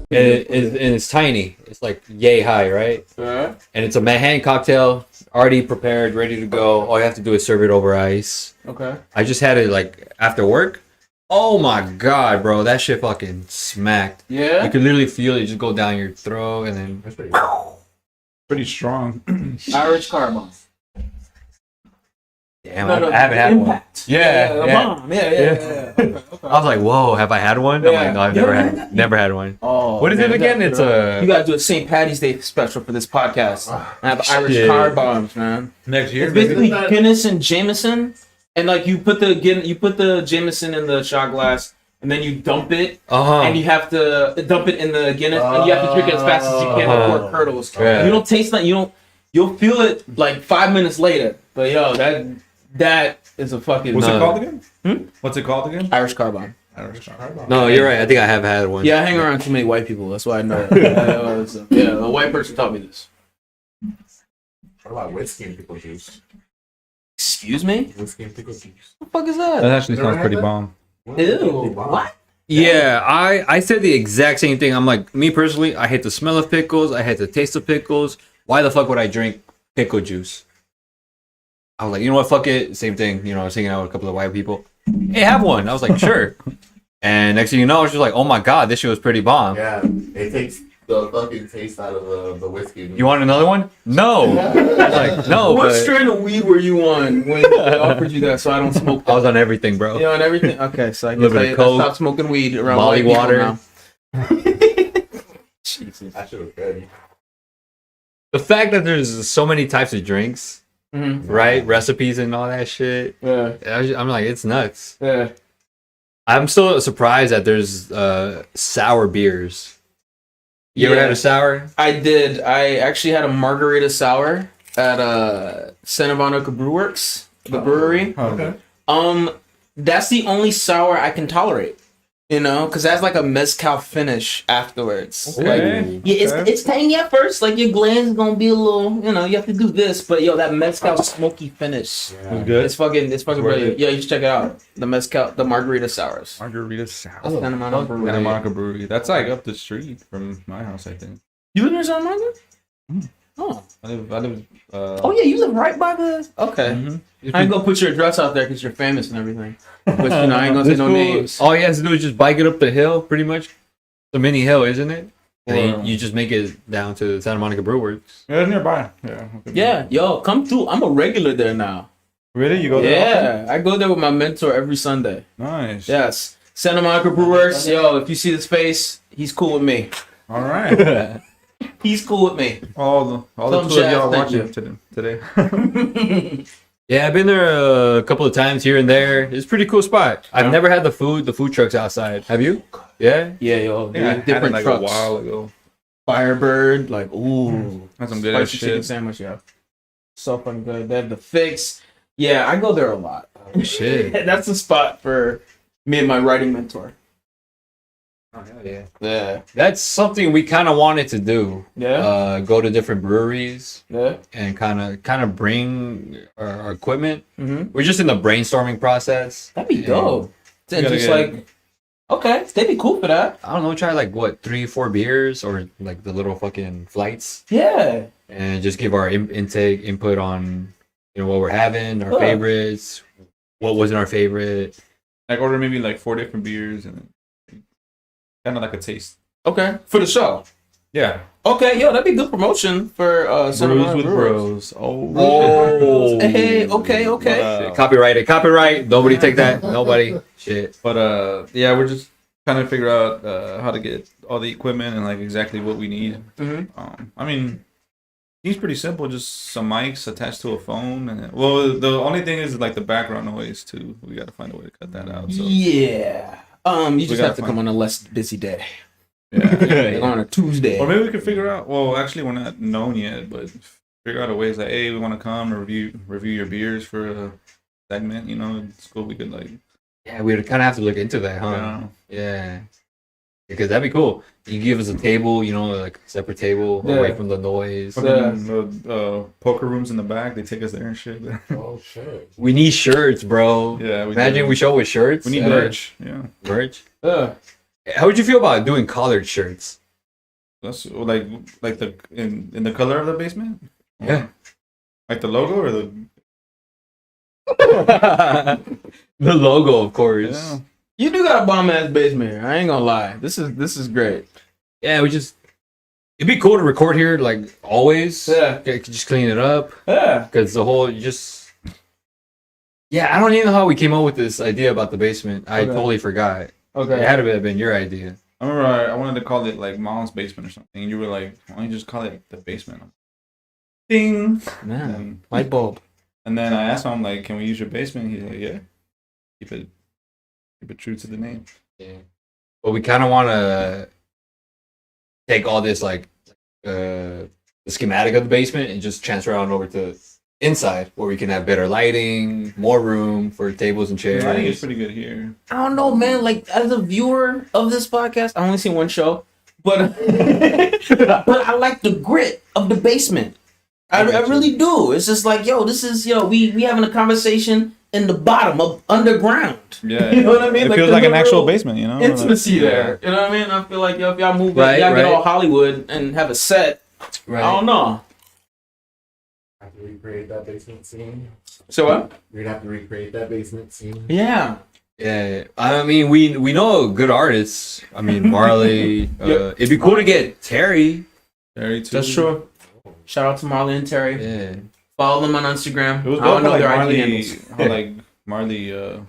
And it's tiny. It's like yay high, right? And it's a Manhattan cocktail, already prepared, ready to go. All you have to do is serve it over ice. Okay. I just had it like after work. Oh my god, bro, that shit fucking smacked. Yeah. You could literally feel it just go down your throat, and then That's pretty strong. Irish carbon. damn, I haven't had one. Yeah, a yeah. bomb. Yeah. Okay. I was like, whoa, have I had one? I'm like, no, I've never had one. Oh, What is it again? It's a. You gotta do a St. Patty's Day special for this podcast. I have Irish Shit. car bombs, man. Next year, It's basically Guinness and Jameson, and like you put the Jameson in the shot glass, and then you dump it, and you have to dump it in the Guinness, and you have to drink it as fast as you can before it curdles. Yeah. You don't taste that. You'll feel it like 5 minutes later. But yo, that is a fucking. What's it called again? Hmm? What's it called again? Irish car bomb. No, you're right. I think I have had one. Yeah, I hang around too many white people. That's why I know it. Yeah, a white person taught me this. What about whiskey and pickle juice? Excuse me? Whiskey and pickle juice. What the fuck is That that? actually sounds pretty bomb. Ew. What? Yeah, I said the exact same thing. I'm like, me personally, I hate the smell of pickles. I hate the taste of pickles. Why the fuck would I drink pickle juice? I was like, you know what, fuck it. Same thing. You know, I was hanging out with a couple of white people. Hey, have one. I was like, sure. And next thing you know, it's just like, oh my god, this shit was pretty bomb. Yeah, it takes the fucking taste out of the whiskey. You want another one? No. I was like, no. What But strain of weed were you on when they offered you that so I don't smoke I that? was on everything, bro. You know, and everything? Okay, so I guess Little bit of Coke, stop smoking weed around Molly white water. people now. Jesus. That shit was good. The fact that there's so many types of drinks, Mm-hmm. right? Recipes and all that shit. Yeah, I'm like, it's nuts. yeah. I'm still surprised that there's sour beers. You ever Yeah. had a sour? I did. I actually had a margarita sour at Santa Monica Brew Works, the brewery. Okay. That's the only sour I can tolerate. You know, because that's like a mezcal finish afterwards. Okay. Like, yeah, it's tangy at first. Like your glands gonna be a little, you know, you have to do this, but yo, that mezcal smoky finish. It's good. It's fucking worth brilliant. it. Yeah, you should check it out. The mezcal, the margarita sours. Margarita sour. Santa Monica Brewery. Santa Monica Brewery. That's like up the street from my house, I think. You live near Santa Monica? Mm. Oh. I live. Oh yeah, you live right by the. Okay. Mhm. I ain't gonna put your address out there because you're famous and everything. But you know, I ain't gonna say no names. All you have to do is just bike it up the hill, pretty much. It's a mini hill, isn't it? And then Wow. you just make it down to Santa Monica Brew Works. Yeah, it's nearby. Yeah. Yeah, yo, come through. I'm a regular there now. Really? You go there? Yeah, I go there with my mentor every Sunday. Often? Nice. Yes, Santa Monica Brew Works. Yo, if you see this face, he's cool with me. All right. He's cool with me. all the Tell him two of Chaz, y'all thank watching today. Yeah, I've been there a couple of times here and there. It's a pretty cool spot. I've never had the food trucks outside. Have you? Yeah? Yeah, yo, Yeah, I had it different like trucks. a while ago. Firebird, like ooh, That's some good ass spicy chicken shit. sandwich, yeah. So fucking good. They have the fix. Yeah, I go there a lot. Shit. That's the spot for me and my writing mentor. Oh, hell yeah. Yeah, That's something we kind of wanted to do. yeah, Go to different breweries yeah. and kind of bring our equipment. Mm-hmm. We're just in the brainstorming process. That'd be dope. And gotta just get- like, okay, they'd be cool for that. I don't know, try like what 3-4 beers or like the little fucking flights, Yeah, and just give our input on what we're having, our Yeah. favorites, what wasn't our favorite. Like order maybe like 4 different beers and kind of like a taste. okay, for the show. Yeah. Okay, yo, that'd be good promotion for Santa Brews Monica with Brewers. bros. Oh. Oh. Hey, okay. Uh, Copyright. Nobody take that. Nobody. Shit. But yeah, we're just trying to figure out how to get all the equipment and like exactly what we need. Mm-hmm. I mean, it's pretty simple. Just some mics attached to a phone, and well, the only thing is like the background noise too. We got to find a way to cut that out. So Yeah. You just gotta have to come on a less busy day. yeah. Like on a Tuesday. Or maybe we could figure out. Well, actually, we're not known yet, but figure out a way. Like, hey, we want to come and review your beers for a segment. It's cool. We could like. Yeah, we'd kind of have to look into that, huh? Yeah. Yeah. Because that'd be cool. You give us a table, you know, like a separate table away from the noise. The poker rooms in the back, they take us there and shit. Oh shit. We need shirts, bro. Yeah, Imagine we show with shirts. We need merch. Yeah, merch. How would you feel about doing collared shirts? that's like the in the color of the basement. Yeah, like the logo or the the logo, of course. yeah. You do got a bomb ass basement here. I ain't gonna lie. This is great. Yeah, it'd be cool to record here like always. Yeah. Just clean it up. Yeah. Because the whole yeah, I don't even know how we came up with this idea about the basement. I totally forgot. Okay. It had to have been your idea. I remember I wanted to call it like Mom's basement or something, and you were like, "Why don't you just call it the basement?" Ding. Man, light bulb. And then I asked him like, "Can we use your basement?" He's like, "Yeah, keep it true to the name." Yeah. But we kind of want to take all this like the schematic of the basement and just transfer it on over to inside where we can have better lighting, more room for tables and chairs. I think it's pretty good here. I don't know, man. Like as a viewer of this podcast, I only seen one show, but but I like the grit of the basement. I really do. It's just like, yo, this is we having a conversation in the bottom of underground. Yeah, you know what I mean? It feels like an actual real basement, you know. Intimacy Like, there. You know what I mean? I feel like if y'all move, Right, y'all get right. all Hollywood and have a set. Right. I don't know. Have to recreate that basement scene. So what? You're gonna have to recreate that basement scene. Yeah. Yeah, I mean, we know good artists. I mean, Marley. It'd be cool to get Terry. Terry too. That's true. Shout out to Marley and Terry. Yeah. Follow them on Instagram. It was I don't dope know how, their like, ID Marley, handles. how like Marley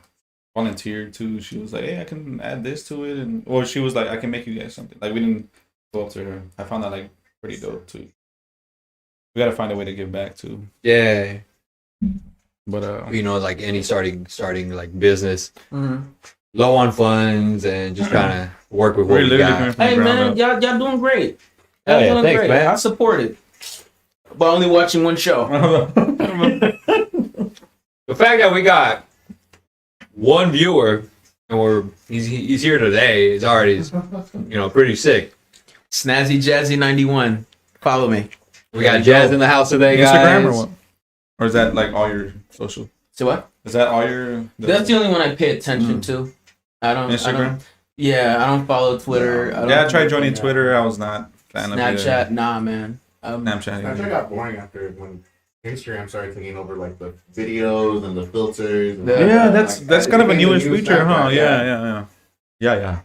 volunteered too. She was like, "Hey, I can add this to it," and or she was like, "I can make you guys something." Like we didn't go up to her. I found that like pretty dope too. We gotta find a way to give back too. Yeah. But You know, like any starting like business, Mhm. low on funds and just kind of work with what we're we literally got. coming from Hey the man, ground y'all doing great. Oh, Y'all yeah, doing thanks, great. man. I support it. But only watching one show. up. The fact that we got one viewer and he's here today is already pretty sick. Snazzy Jazzy 91. Follow me. We got Jazz in the house today, guys. Instagram or what? Or is that like all your social? So what? Is that all your? That's the only one I pay attention to. I don't. Instagram. I don't follow Twitter. I tried joining Twitter. I was not a fan of Snapchat. Nah, man. Snapchat. Snapchat got boring after when Instagram started taking over like the videos and the filters. And Yeah, that's like, kind of a became the newish new feature, huh? Snapchat, Yeah.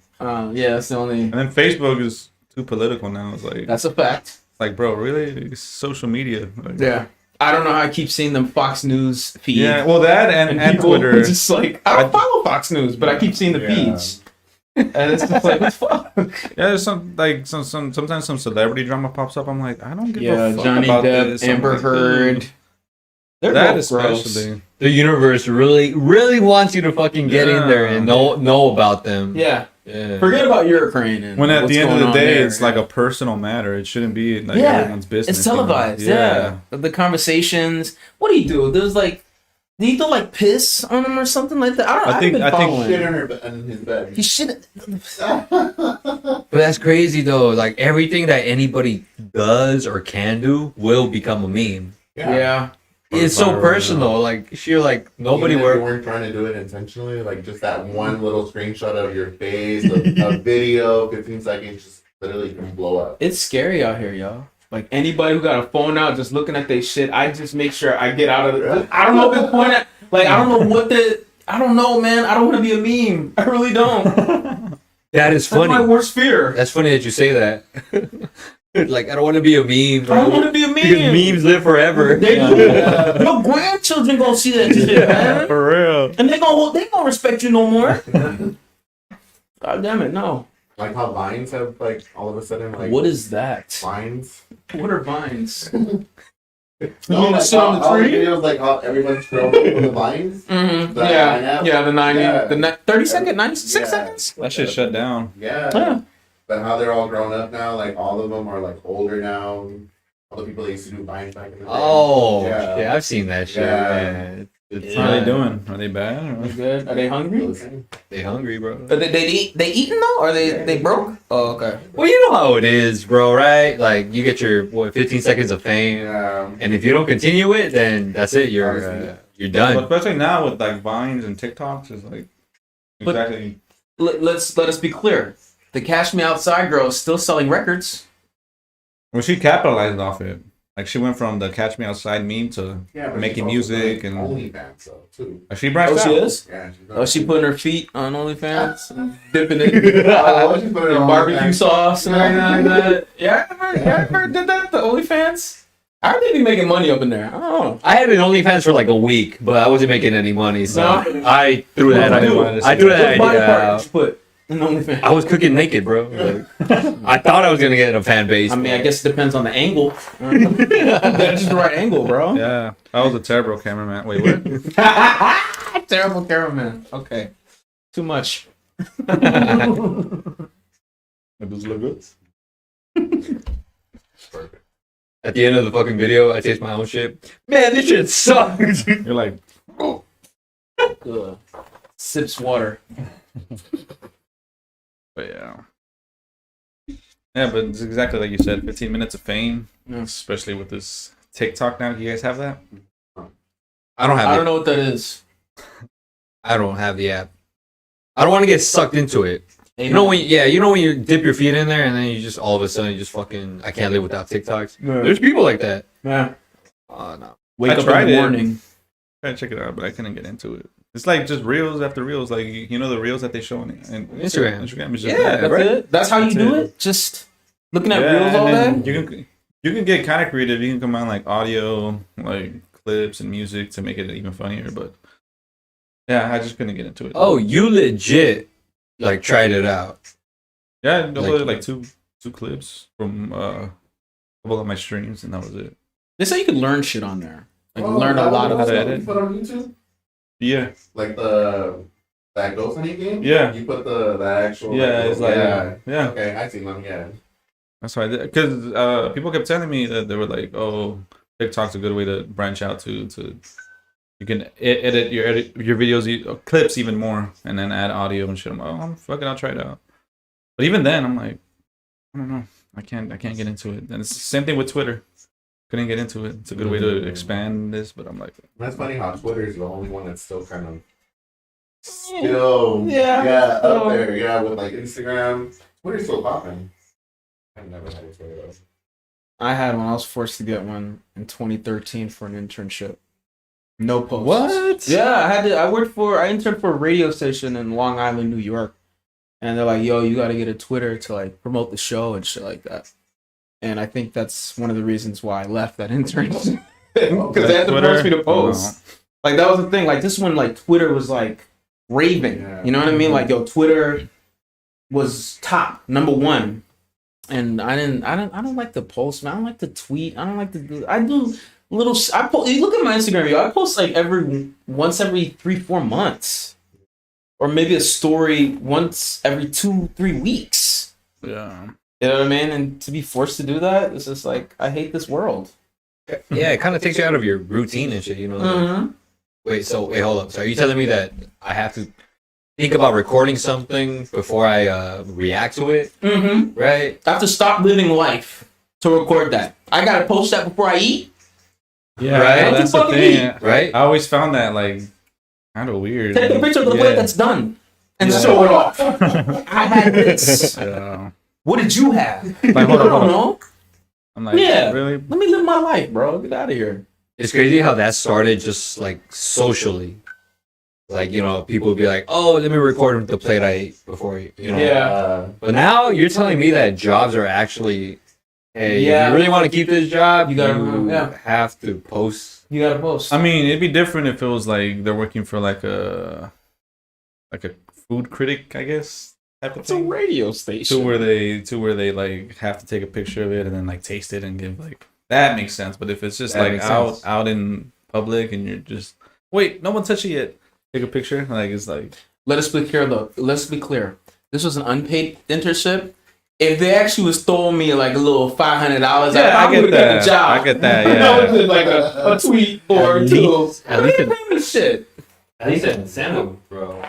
Yeah, that's the only. And then Facebook is too political now. It's like, That's a fact. bro, really? It's social media. Like, Yeah. I don't know how I keep seeing them Fox News feed. Yeah, well, that and people Twitter. just like, I don't follow Fox News, but I keep seeing the Yeah. feeds. And it's just like, what the fuck? Yeah, there's sometimes some celebrity drama pops up. I'm like, I don't give a fuck Johnny about Depp, this. I'm Amber like, Heard. dude, They're that both gross. especially. The universe really wants you to fucking get in there and know about them. Yeah. Yeah. Forget about Ukraine and When at what's the end of going the on day, there. it's like a personal matter. It shouldn't be like Yeah. everyone's business. It's you know? televised, yeah. The conversations. What do you do? There's like, do you like piss on him or something like that? I think- haven't been following. Shit in his bed. He shouldn't. But that's crazy though. Like everything that anybody does or can do will become a meme. Yeah. It's so personal. Like you're like nobody Even if you were. weren't trying to do it intentionally, like just that one little screenshot of your face, a video, 15 seconds, just literally can blow up. It's scary out here, y'all. Like anybody who got a phone out just looking at their shit, I just make sure I get out of it. I don't know if it's point at, like I don't know I don't know, man. I don't want to be a meme. I really don't. That is That's my funny. worst fear. That's funny that you say that. Like I don't want to be a meme. I don't want to be a meme. Because memes live forever. Your grandchildren gonna see that shit, man. For real. And they gonna respect you no more. God damn it, no. Like how vines have like all of a sudden like What is that? vines? What are vines? No, mean like to sit on the all tree? videos like how everyone's scrolling for the vines. Mm-hmm. The line app? Yeah, the 90, Yeah. the 30 second, 96 Yeah. seconds. That shit shut down. Yeah. Yeah. But how they're all grown up now, like all of them are like older now. All the people that used to do vines back in the day. Oh, Yeah. yeah, I've seen that shit. Yeah. Man. How are they doing? Are they bad? Are Or? they good? Are they hungry? They hungry, bro. But they eating though? Or they broke? Oh, okay. Well, you know how it is, bro, right? Like, you get your, 15 seconds of fame, Yeah. and if you don't continue it, then that's it. You're But done. especially now with like Vines and TikToks, is like But- exactly. Let us be clear. The Cash Me Outside girl is still selling records. Well, she capitalized off it. Like she went from the "Catch Me Outside" meme to But making she's also music doing and OnlyFans though too. she branched Oh, out. she is? Yeah, she's Oh, she putting her feet on OnlyFans, and dipping it she's putting it in on barbecue OnlyFans. sauce and everything like that. Yeah, I ever did that. The OnlyFans. How are they be making money up in there? I don't know. I had an OnlyFans for like a week, but I wasn't making any money, so No. I threw that. What I threw that What body idea part out. did you put in OnlyFans? I was cooking naked, bro. Like, I thought I was gonna get a fan base. I mean, I guess it depends on the angle. That's just the right angle, bro. Yeah, I was a terrible cameraman. Wait, what? Terrible cameraman. Okay. Too much. It does look good. Perfect. At the end of the fucking video, I taste my own shit. Man, this shit sucks. You're like, Ugh. Sips water. but yeah. Yeah, but it's exactly like you said, 15 minutes of fame, Yeah. especially with this TikTok now. Do you guys have that? I don't have. I don't know what that is. I don't have the app. I don't want to get sucked into it. You know when you dip your feet in there and then you just all of a sudden you just fucking I can't live without TikToks. There's people like that. Yeah. Oh no. Wake I up in tried the it. morning. Try to check it out, but I couldn't get into it. It's like just reels after reels, like you know the reels that they show on Instagram. Instagram is just Yeah, that's right? it. That's how you That's do it. it. Just looking at Yeah, reels all and day. then you can get kind of creative. You can combine like audio, like clips and music to make it even funnier. But yeah, I just couldn't get into it. Oh, you legit like tried it out. yeah, I uploaded like two clips from a couple of my streams, and that was it. They say you can learn shit on there. Like Oh, learn a that lot of was how to what edit. you put on YouTube? Yeah, Like that Ghost Hunting game? Yeah. You put the actual yeah, it's like yeah. Okay, I seen them, yeah. That's why I did because people kept telling me that they were like, "Oh, TikTok's a good way to branch out to you can edit your videos clips even more, and then add audio and shit." I'm like, "Oh, I'll try it out." But even then, I'm like, I don't know, I can't get into it. And it's the same thing with Twitter. Couldn't get into it. It's a good way to expand this, but I'm like, That's funny how Twitter is the only one that's still kind of still Yeah. up there. Yeah, with like Instagram. Twitter's still popping. I've never had a Twitter though. I had one. I was forced to get one in 2013 for an internship. No posts. What? Yeah, I interned for a radio station in Long Island, New York. And they're like, yo, you got to get a Twitter to like promote the show and shit like that. And I think that's one of the reasons why I left that internship. Because they had to force me to post. Like that was the thing. Like this one, like Twitter was like raving. Yeah. You know what I mean? Like yo, Twitter was top #1. And I don't like to post, man. I don't like to tweet. I don't like to do. I do little. I post. You look at my Instagram, yo. I post like once every 3-4 months, or maybe a story once every 2-3 weeks. Yeah. You know what I mean? And to be forced to do that, it's just like I hate this world. Yeah, it kind of takes you out of your routine and shit, you know. Mm-hmm. Wait, hold up. So are you telling me that I have to think about recording something before I react to it? Mm-hmm. Right? I have to stop living life to record that. I gotta post that before I eat. Yeah, Right? that's the Fucking thing. Right? I always found that like kind of weird. Take a picture of the Yeah. plate that's done and Yeah. show it off. I had this. Yeah. What did you have? Like, I hold on, don't hold on. know. I'm like, Yeah. really? Let me live my life, bro. Get out of here. It's crazy how that started just like socially. Like, you know, people would be like, oh, let me record the plate I ate before you know. Yeah. But now you're telling me that jobs are actually, hey, Yeah. if you really want to keep this job, You gotta- have to post. You gotta post. I mean, it'd be different if it was like they're working for like a food critic, I guess, type of It's a thing. radio station. To where they like have to take a picture of it and then like taste it and give like that makes sense. But if it's just That like makes out sense. out in public and you're just wait, no one touched it yet. Take a picture. Like it's like Let us be clear, though. Let's be clear. This was an unpaid internship, if they actually was throwing me like a little $500, Yeah, I get would get that. the job. I get that. That was Yeah. just like a tweet or At two. least- at least They it- pay me shit. At least an incentive, bro.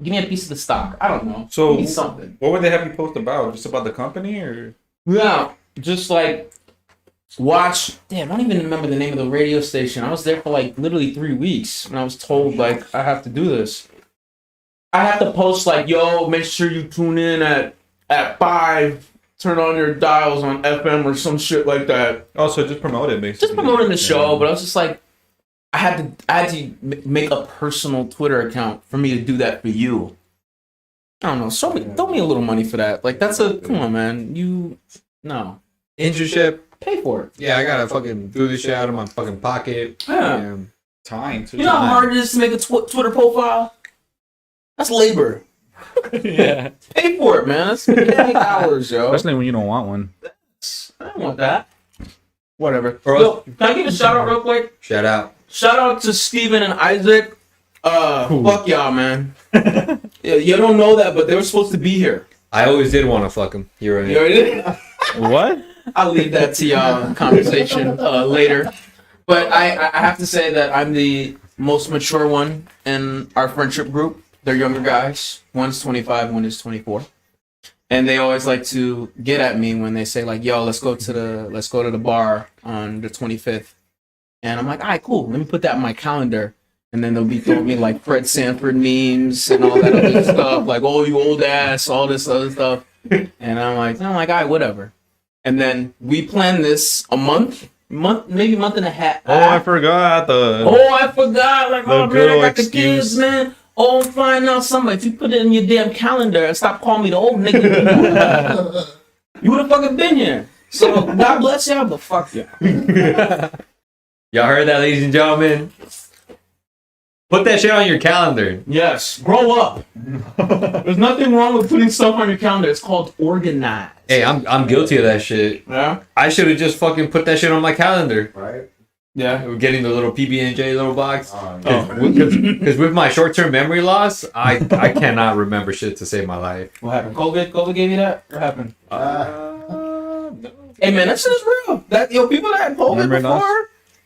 Give me a piece of the stock. I don't know. So- Give me something. What would they have you post about? Just about the company, or? Yeah, just like watch. Damn, I don't even remember the name of the radio station. I was there for like literally 3 weeks, and I was told like I have to do this. I have to post like, yo, make sure you tune in at 5. Turn on your dials on FM or some shit like that. Oh, so just promote it, basically. Just promoting the show, Yeah. but I was just like, I had to make a personal Twitter account for me to do that for you. I don't know. Throw me a little money for that. Like come on, man. No. Internship. Pay for it. Yeah, I gotta fucking do this shit out of my fucking pocket. Yeah. Time too. You know how hard it is to make a Twitter profile? That's labor. Yeah. Pay for it, man. That's 8 hours, yo. Especially when you don't want one. I don't want that. Whatever. Or Yo, else- can I give a shout out real quick? Shout out. Shout out to Steven and Isaac. Fuck y'all, man. Yeah, you don't know that, but they were supposed to be here. I always did want to fuck him. You're right. You already did? What? I'll leave that to y'all conversation later. But I have to say that I'm the most mature one in our friendship group. They're younger guys. One's 25, one is 24. And they always like to get at me when they say like, "Yo, let's go to the bar on the 25th." And I'm like, "All right, cool. Let me put that in my calendar." And then they'll be throwing me like Fred Sanford memes and all that other stuff, like, "Oh, you old ass," all this other stuff. And I'm like, all right, whatever. And then we plan this a month, maybe a month and a half. Oh, I forgot the. Oh, I forgot. Like, The oh man, good I old got the excuse. kids, man. Oh, I'm flying out somewhere. If you put it in your damn calendar and stop calling me the old nigga, you would have fucking been here. So God bless y'all, but fuck y'all. Y'all heard that, ladies and gentlemen? Put that shit on your calendar. Yes, grow up. There's nothing wrong with putting stuff on your calendar. It's called organized. Hey, I'm guilty of that shit. Yeah. I should have just fucking put that shit on my calendar. Right? Yeah. We're getting the little PB&J little box. Yeah. Because with my short-term memory loss, I cannot remember shit to save my life. What happened? COVID gave you that? What happened? No. Hey man, that shit is real. People that had COVID Memory before, loss?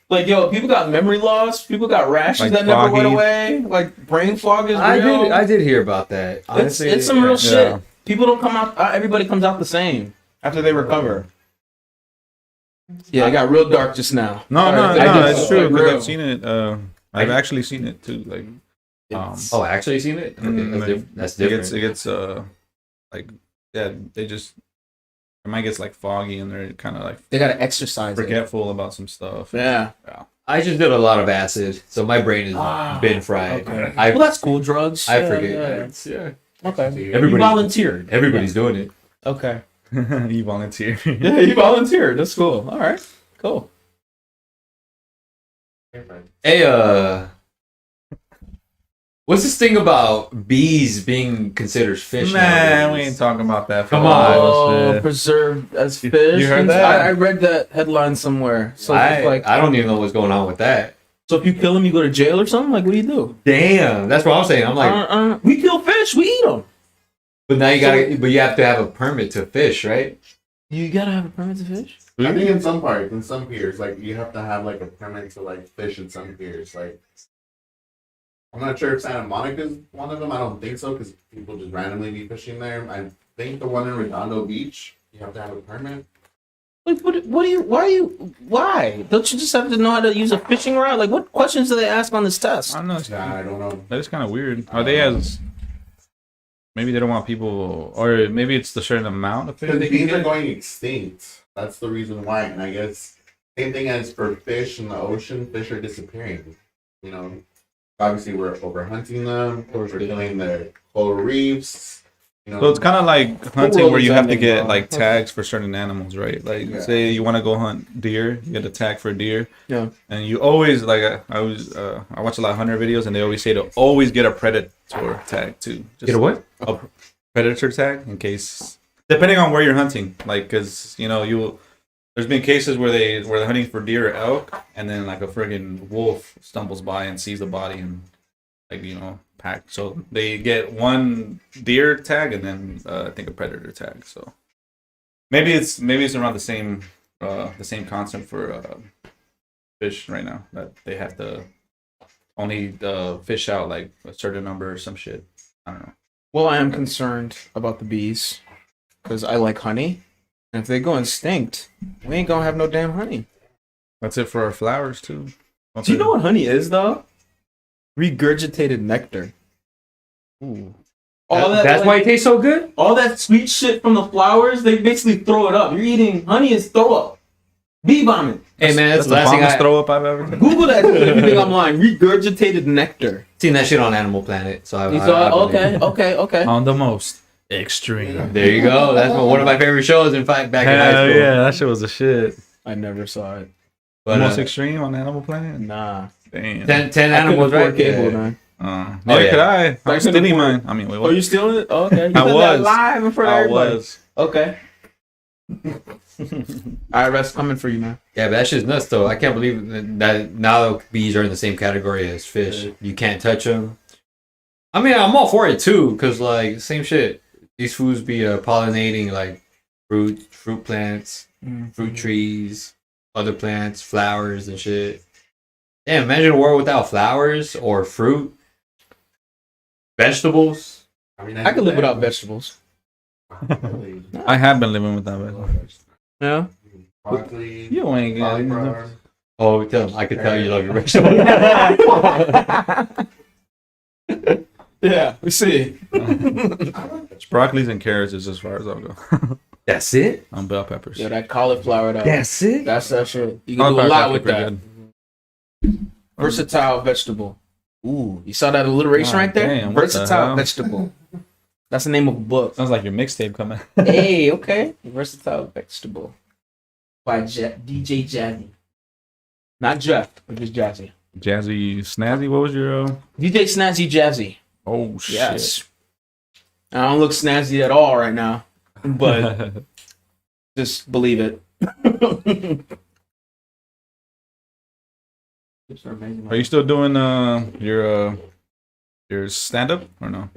like people got memory loss. People got rashes Like that never went foggy. away. Like brain fog is real. I did hear about that. Honestly, it's some real yeah. shit. People don't come out. Everybody comes out the same after they recover. Yeah, it got real dark just now. No, I it's just- true like, because real. I've seen it. I've actually seen it too. Like, It's- Oh, actually seen it? Okay, that's different. It gets like they just it might get like foggy and they're kind of like they gotta exercise. It. forgetful about some stuff. Yeah. I just did a lot of acid, so my brain Ah, has been fried. okay. I Well, that's cool. Drugs. I Yeah, forget. Yeah. Okay. You Everybody- volunteered. Everybody's doing it. Okay. You volunteer. Yeah, you volunteered. That's cool. All right. Cool. Hey, what's this thing about bees being considered fish? Man, we nowadays? ain't talking about that. Come for a while, Oh, shit. preserved as You fish. heard that? I read that headline somewhere. So it's like, I don't even know what's going on with that. so if you kill them, you go to jail or something. Like, what do you do? Damn, that's what I'm saying. I'm like, We kill fish. We eat them. but now but you have to have a permit to fish, right? You gotta have a permit to fish. I think in some parts, in some piers, like you have to have like a permit to like fish in some piers. Like, I'm not sure if Santa Monica's one of them. I don't think so because people just randomly be fishing there. I think the one in Redondo Beach, you have to have a permit. Like, why? Don't you just have to know how to use a fishing rod? Like, what questions do they ask on this test? I don't know. Yeah, I don't know. That is kind of weird. Are they as maybe they don't want people, or maybe it's the certain amount of fish Because they can bees are get? going extinct. That's the reason why. And I guess same thing as for fish in the ocean, fish are disappearing. You know, obviously we're overhunting them, we're killing their coral reefs. You know, So it's kind of like hunting world where is you have to ending, get bro. like tags for certain animals, right? Like Yeah. say you want to go hunt deer, you get a tag for deer. Yeah. And you always like I watch a lot of hunter videos and they always say to always get a predator tag too. Just Get a what? a predator tag in case depending on where you're hunting, like because you know there's been cases where they're hunting for deer or elk and then like a friggin' wolf stumbles by and sees the body and like packed. So they get one deer tag and then I think a predator tag. So maybe it's around the same concept for fish right now, that they have to only fish out like a certain number or some shit. I don't know. Well, I am concerned about the bees because I like honey, and if they go extinct, we ain't gonna have no damn honey. That's it for our flowers too. Do you know what honey is though? Regurgitated nectar. Ooh. That's why it tastes so good. All that sweet shit from the flowers, they basically throw it up. You're eating honey is throw up. Bee vomit. Hey man, that's the the last thing longest I throw up I've ever taken. Google that if you think I'm lying. Regurgitated nectar. seen that shit on Animal Planet. So You saw it? Okay. On the most extreme. There you go. That's one of my favorite shows. In fact, back in high Hell school. yeah, that shit was a shit. I never saw it. But, Most extreme on Animal Planet. Nah. Damn. 10 animals, right? Cable, Yeah. man. Neither yeah. could I. I'm couldn't stealing afford mine. I mean, wait, Oh, what? you stealing it? Oh, okay. You I said was. that live in front of I everybody. was. Okay. IRS coming for you, man. Yeah, but that shit's nuts, though. I can't believe that now bees are in the same category as fish. You can't touch them. I mean, I'm all for it, too, because, like, same shit. These foods be pollinating, like, fruit plants, fruit trees, other plants, flowers, and shit. Damn, imagine a world without flowers or fruit, vegetables. I mean, I could live without vegetables. I have been living with that. Yeah. Broccoli, You ain't got cauliflower. Oh, I could tell you love your vegetables. Yeah, we see. Broccolis and carrots is as far as I'll go. That's it? On bell peppers. Yeah, that cauliflower though. That's it? That's that shit. You can do a lot with that. Good. Versatile vegetable. Ooh, you saw that alliteration God right there? damn, what the Versatile hell? vegetable. That's the name of a book. Sounds like your mixtape coming. Hey, okay. Versatile vegetable. By DJ Jazzy. Not Jeff, but just Jazzy. Jazzy Snazzy, what was your DJ Snazzy Jazzy. Oh shit. Yes. I don't look snazzy at all right now, but just believe it. Are you still doing your stand up or no?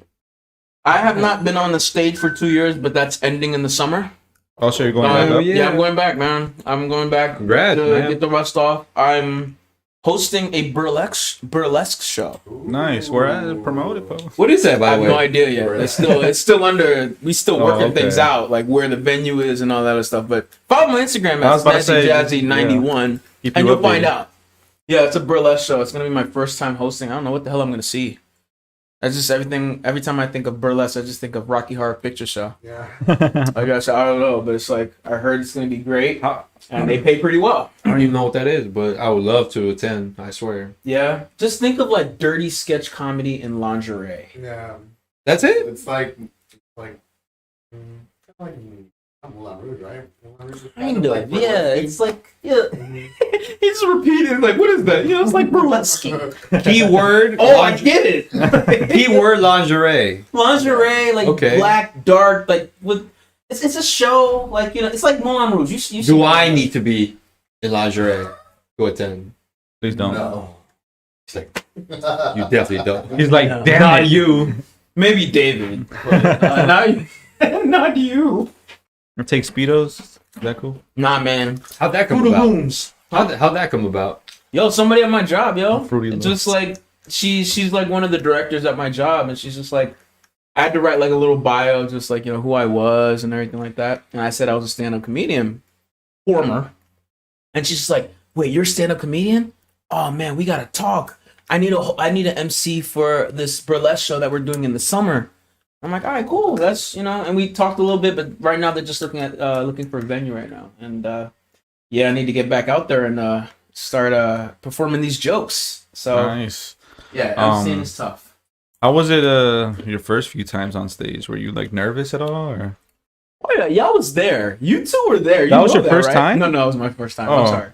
I have not been on the stage for 2 years, but that's ending in the summer. Oh, so you're going back up? Yeah, I'm going back, man. I'm going back Congrats, to man. get the rust off. I'm hosting a burlesque show. Nice. Where at? Promote it, po. What is that, I by have the no way? idea yet. It's still under. We still Oh, working okay. things out, like where the venue is and all that other stuff. But follow my Instagram I was about to say, SnazzyJazzy91, Keep and you you'll find updated. out. Yeah, it's a burlesque show. It's gonna be my first time hosting. I don't know what the hell I'm gonna see. That's just everything. Every time I think of burlesque, I just think of Rocky Horror Picture Show. Yeah. I guess I don't know, but it's like I heard it's gonna be great, and they pay pretty well. I don't even know what that is, but I would love to attend, I swear. Yeah, just think of like dirty sketch comedy in lingerie. Yeah. That's it? It's like Moulin Rouge, right? Moulin Rouge is Kind of, like yeah. burlesque. It's like, yeah. He's repeating, like, what is that? You know, it's like burlesque. Keyword. Oh, I get it. Keyword lingerie. Lingerie, like Okay. black, dark, like with. It's a show, like, you know, it's like Moulin Rouge. You Do I need to be in lingerie to attend? Please don't. No. He's like, you definitely don't. He's like, No. damn Not it. you. Maybe David, but not you. Or take speedos. Is that cool? Nah, man. How'd that come Fruity about? Looms. How'd that come about? Yo, somebody at my job, yo. Fruity It's Looms. just like she's like one of the directors at my job, and she's just like, I had to write like a little bio, just like, you know, who I was and everything like that. And I said I was a stand-up comedian, former. And she's just like, wait, you're a stand-up comedian? Oh man, we gotta talk. I need an MC for this burlesque show that we're doing in the summer. I'm like, all right, cool. That's, you know, and we talked a little bit, but right now they're just looking for a venue right now. And yeah, I need to get back out there and start performing these jokes. So Nice. yeah, MCing is tough. How was it your first few times on stage? Were you like nervous at all or? Oh yeah, y'all was there. You two were there. You That was know your first right? time? No, it was my first time. Oh. I'm sorry.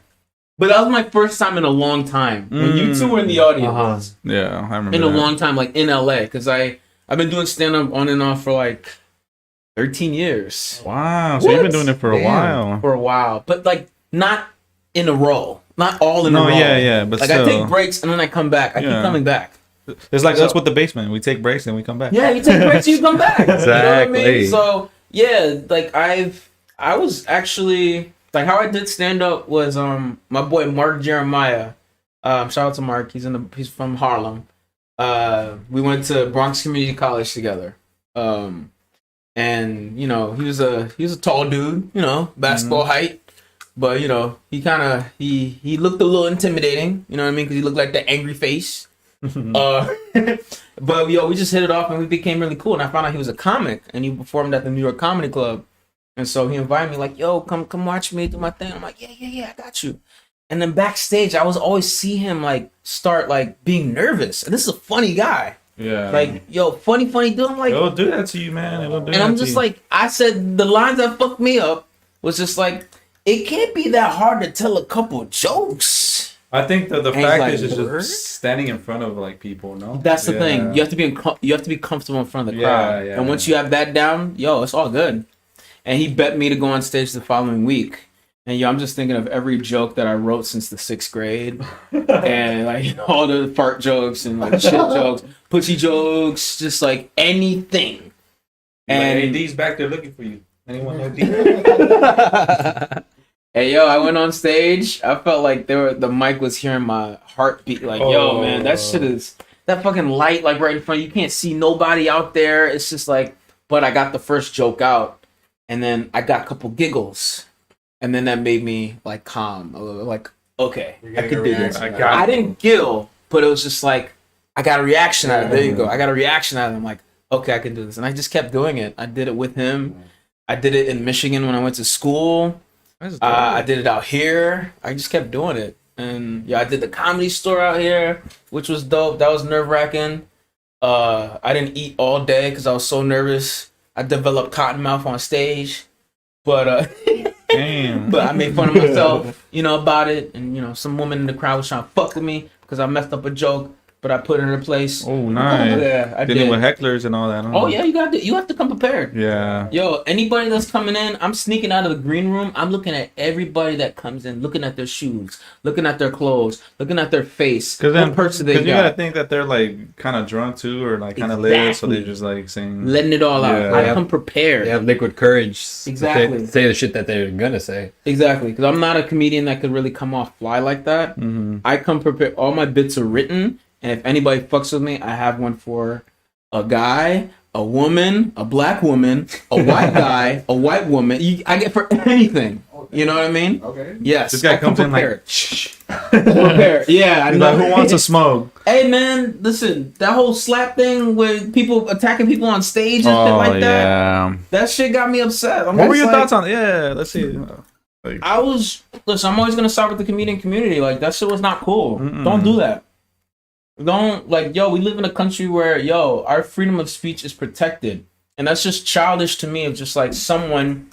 But that was my first time in a long time. When you two were in the audience. Yeah, I remember In a that. long time, like in LA, because I've been doing stand-up on and off for like 13 years. Wow, so you've been doing it for a Damn. while. For a while. But like not in a row. Not all in a No, row. yeah, but Like still. I take breaks and then I come back. I keep Yeah. coming back. It's like So- us with the basement. We take breaks and we come back. Yeah, you take breaks, you come back. You know what I mean? Exactly. So yeah, like I was actually like how I did stand up was my boy Mark Jeremiah. Shout out to Mark. He's from Harlem. We went to Bronx Community College together. And you know he was a tall dude, you know, basketball height, but you know he looked a little intimidating, you know what I mean, because he looked like the angry face. But we just hit it off and we became really cool. And I found out he was a comic and he performed at the New York Comedy Club. And so he invited me like, yo, come watch me do my thing. I'm like, yeah, I got you. And then backstage, I was always see him like start like being nervous. And this is a funny guy. Yeah. Like, yo, funny dude. I'm like, it'll do that to you, man. It'll do and I'm just like, I said the lines that fucked me up was just like, it can't be that hard to tell a couple jokes. I think that the And fact he's is like, just "Word?" standing in front of like people. No, That's the thing. You have to be comfortable in front of the crowd. Yeah, And once you have that down, yo, it's all good. And he bet me to go on stage the following week. And yo, I'm just thinking of every joke that I wrote since the 6th grade, and like all the fart jokes and like shit jokes, pussy jokes, just like anything. And And D's back there looking for you. Anyone know D? hey yo, I went on stage. I felt like the mic was hearing my heartbeat. Like, yo, man, that shit is that fucking light like right in front of you. You can't see nobody out there. It's just like, but I got the first joke out, and then I got a couple giggles, and then that made me like calm a little. Like, okay, I could do this. I didn't gill, but it was just like I got a reaction out of it. There you go. I got a reaction out of it. I'm like, okay, I can do this, and I just kept doing it. I did it with him. I did it in Michigan when I went to school. I did it out here. I just kept doing it. And yeah, I did the Comedy Store out here, which was dope. That was nerve-wracking. I didn't eat all day because I was so nervous. I developed cotton mouth on stage. But Damn. but I made fun of myself, you know, about it. And, you know, some woman in the crowd was trying to fuck with me because I messed up a joke. But I put it in her place. Oh, nice. Yeah, I Did did. it with hecklers and all that. Huh? Oh yeah, you have to come prepared. Yeah. Yo, anybody that's coming in, I'm sneaking out of the green room. I'm looking at everybody that comes in, looking at their shoes, looking at their clothes, looking at their face. Because Because you gotta think that they're like kind of drunk too, or like kind of lit, so they're just like saying, letting it all out. Yeah. I come prepared. They have liquid courage. Exactly. To say the shit that they're gonna say. Exactly, because I'm not a comedian that could really come off fly like that. I come prepared. All my bits are written, and if anybody fucks with me, I have one for a guy, a woman, a black woman, a white guy, a white woman. I get for anything. You know what I mean? Okay. Yes. this guy I come comes in like, prepared. Prepared. Yeah, I he's know. like, who wants to smoke? Hey man, listen, that whole slap thing with people attacking people on stage and shit like that, that shit got me upset. What were your thoughts on it? Yeah, let's see. I'm always gonna start with the comedian community. Like, that shit was not cool. Don't do that. Don't, like, yo, we live in a country where, yo, our freedom of speech is protected. And that's just childish to me, of just like someone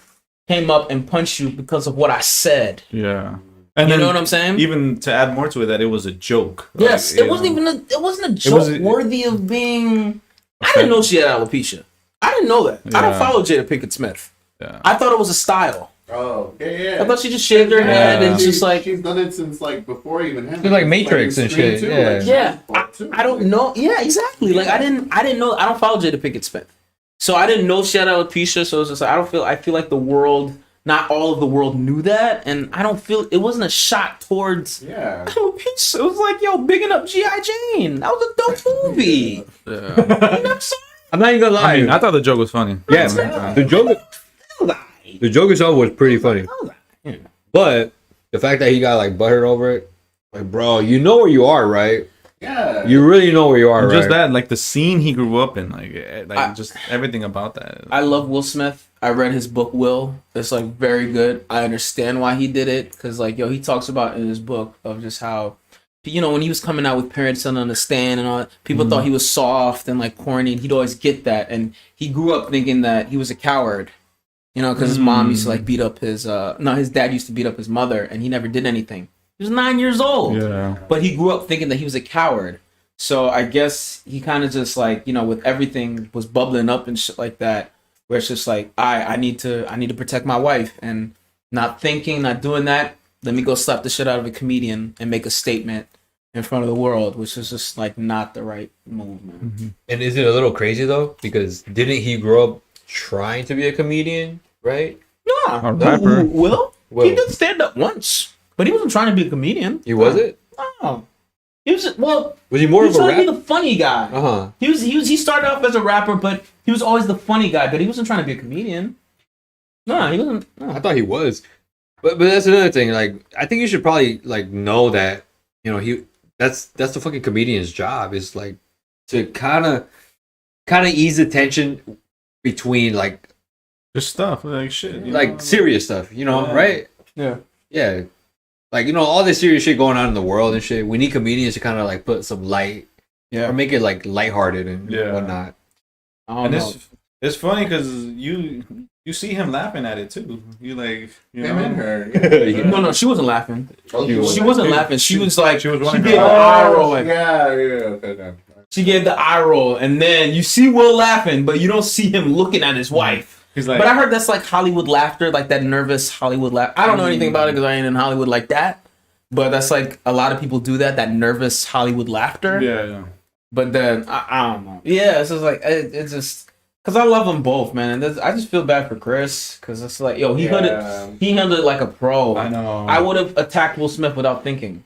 came up and punched you because of what I said. Yeah. And You then know what I'm saying? even to add more to it, that it was a joke. Yes, Like, it wasn't a joke was- worthy of being. I didn't know she had alopecia. I didn't know that. I don't Yeah. follow Jada Pinkett Smith. Yeah. I thought it was a style. Oh, yeah. I thought she just shaved her head and just like, she's done it since like before even him. She's like Matrix and Scream shit, too, yeah. like, yeah. too. I don't know. Yeah, exactly. Like I didn't know. I don't follow Jada Pinkett Smith, so I didn't know she had alopecia. So it's just like, I feel like the world, not all of the world knew that, and I don't feel it wasn't a shot towards Yeah. alopecia. It was like, yo, bigging up G.I. Jane. That was a dope movie. Yeah. You never saw I'm not even gonna lie. I mean, I thought the joke was funny. yeah, the joke itself was pretty funny. But the fact that he got like butthurt over it, like, bro, you know where you are, right? Yeah. You really know where you are, And right? just that, like the scene he grew up in, just everything about that. I love Will Smith. I read his book Will. It's like very good. I understand why he did it, because like, yo, he talks about in his book of just how, you know, when he was coming out with Parents Don't Understand and all that, people thought he was soft and like corny, and he'd always get that. And he grew up thinking that he was a coward, you know, because his mom used to like beat up his dad used to beat up his mother, and he never did anything. He was 9 years old. Yeah. But he grew up thinking that he was a coward. So I guess he kind of just like, you know, with everything was bubbling up and shit like that, where it's just like, I need to protect my wife, and not doing that. Let me go slap the shit out of a comedian and make a statement in front of the world, which is just like not the right move, man. And is it a little crazy though? Because didn't he grow up trying to be a comedian, right? Nah, A rapper. Will? Will. He did stand up once, but he wasn't trying to be a comedian. He was it? No, he was well. Was he more He of was a trying to rap? be the funny guy. Uh-huh. He started off as a rapper, but he was always the funny guy. But he wasn't trying to be a comedian. No, he wasn't. No. I thought he was. But that's another thing. Like, I think you should probably like know that, you know, that's the fucking comedian's job, is like to kind of ease the tension between like Just stuff like shit. you like know? serious stuff, you know, Yeah. right? Yeah. Yeah. Like, you know, all this serious shit going on in the world and shit. We need comedians to kind of like put some light, Yeah. or make it like lighthearted and Yeah. whatnot. I don't And know. it's funny because you see him laughing at it too. You like you Him know and her. Yeah. No, she wasn't laughing. She wasn't laughing. She was like, She was she running gave the around. eye roll. And Yeah, okay. she gave the eye roll, and then you see Will laughing, but you don't see him looking at his wife. He's like, But I heard that's like Hollywood laughter, like that nervous Hollywood laugh. I don't know anything about it because I ain't in Hollywood like that. But that's like a lot of people do that nervous Hollywood laughter. yeah. But then I don't know. Yeah, it's just like it's just because I love them both, man. And I just feel bad for Chris because it's like, yo, he handled it like a pro. I know. I would have attacked Will Smith without thinking.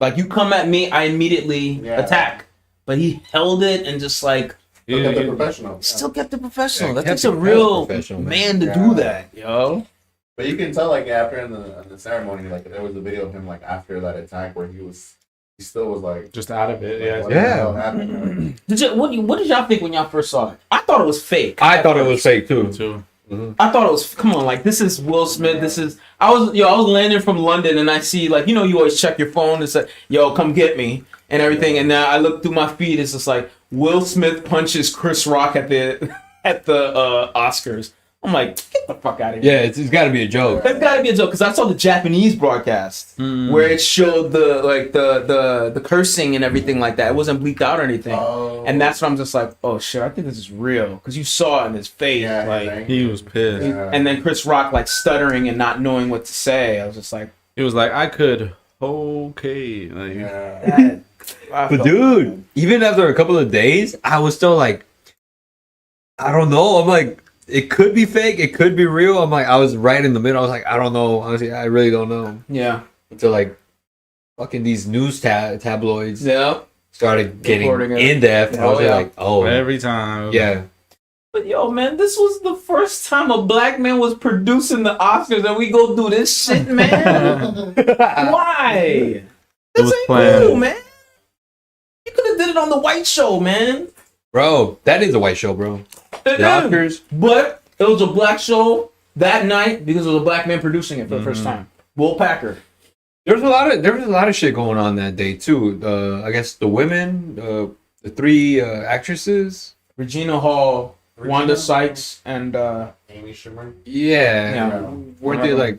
Like, you come at me, I immediately attack. But he held it and just like Look at the professional. still kept it professional. Yeah, that kept takes a it real professional, man to Yeah. do that, yo. But you can tell, like, after in the ceremony, like, there was a video of him, like, after that attack where he still was, like, just out of it. like, Yeah. what the Yeah. hell happened? What did y'all think when y'all first saw it? I thought it was fake. I thought it was fake too. Too. I thought it was, come on, like, this is Will Smith. I was landing from London and I see, like, you know, you always check your phone and say, yo, come get me and everything. And now I look through my feed, it's just like, Will Smith punches Chris Rock at the Oscars. I'm like, get the fuck out of here. Yeah, it's got to be a joke. That's gotta be a joke because I saw the Japanese broadcast where it showed the cursing and everything like that. It wasn't bleeped out or anything, Oh. and that's when I'm just like, oh shit, I think this is real because you saw it in his face, Yeah, like, right. He was pissed. Yeah. and then Chris Rock like stuttering and not knowing what to say. I was just like, He was like, I could. Okay. Like, Yeah. But dude, even after a couple of days, I was still like, I don't know. I'm like, it could be fake, it could be real. I'm like, I was right in the middle. I was like, I don't know. Honestly, I really don't know. yeah, Until like, fucking these news tabloids yeah. started getting Reporting it. in depth. I was Oh, yeah. like, oh, every time. yeah. But yo, man, this was the first time a black man was producing the Oscars, and we go do this shit, man. Why? This was ain't planned. cool, man. You could have did it on the White Show, man. Bro, that is a white show, bro. The Oscars. But it was a black show that night because it was a black man producing it for the first time. Will Packer. There was a lot of shit going on that day too. I guess the women, the three actresses. Regina Hall, Wanda Regina? Sykes, and Amy Schumer. Yeah. Yeah. Weren't they like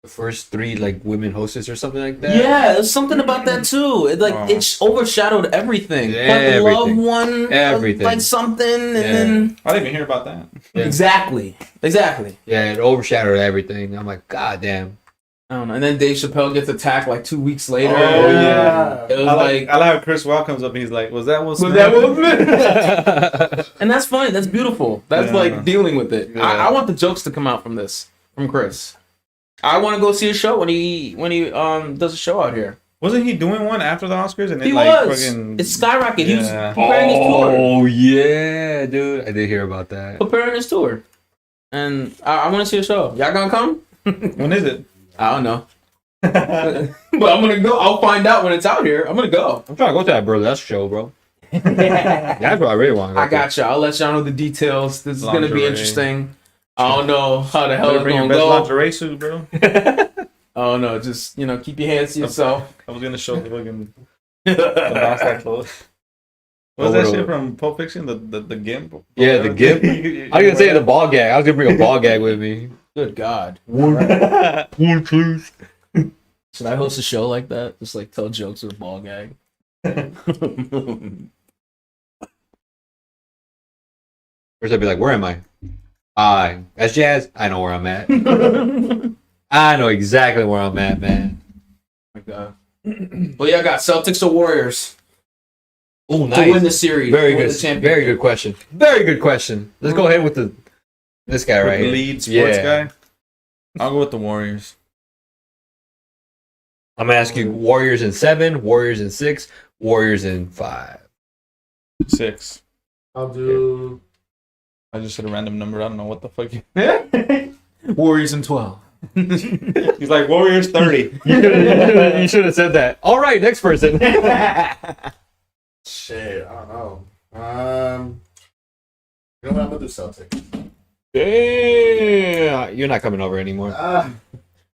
the first three like women hostess or something like that? yeah, there's something about that too. It it overshadowed everything. Yeah, But the love everything. one, was Everything. like something, and Yeah. then I didn't even hear about that. Yeah. exactly. Yeah, it overshadowed everything. I'm like, God damn. I don't know. And then Dave Chappelle gets attacked like 2 weeks later. Oh, yeah. It was I like, like how Chris Rock comes up and he's like, was that Will was Smith? that Will Smith? And that's funny. That's beautiful. That's Yeah. like dealing with it. Yeah. I want the jokes to come out from this, from Chris. I want to go see a show when he does a show out here. Wasn't he doing one after the Oscars? And He it, like, was. Fucking... It's skyrocketed. He was Yeah. preparing his tour. Oh yeah, dude. I did hear about that. Preparing his tour. And I want to see a show. Y'all gonna come? When is it? I don't know. But I'm gonna go. I'll find out when it's out here. I'm gonna go. I'm trying to go to that burlesque show, bro. That's what I really want to go I got you. I'll let y'all know the details. This is gonna be Lingerie. interesting. I don't know how the hell Better it's bring your gonna best go. lingerie suit, bro. Oh no, just keep your hands to yourself. I was gonna show the fucking the basketball clothes. What was that shit from Pulp Fiction? The gimp? Yeah, the gimp. I was gonna say the ball gag. I was gonna bring a ball gag with me. Good God. One, please. Should I host a show like that? Just like tell jokes with a ball gag. First I'd be like, where am I? That's Jazz. I know where I'm at. I know exactly where I'm at, man. My God. Well, yeah, I got Celtics or Warriors Oh, to win the nice. series. Very to win good. The championship. Very good question. Very good question. Let's go ahead with this guy right The here. lead sports Yeah. guy. I'll go with the Warriors. I'm gonna ask you Warriors in 7, Warriors in 6, Warriors in 5. 6. I'll do. I just said a random number. I don't know what the fuck. You... Warriors in 12. He's like Warriors 30. You should have said that. All right, next person. Shit, I don't know. You know what? I'm gonna do Celtics. Damn, you're not coming over anymore.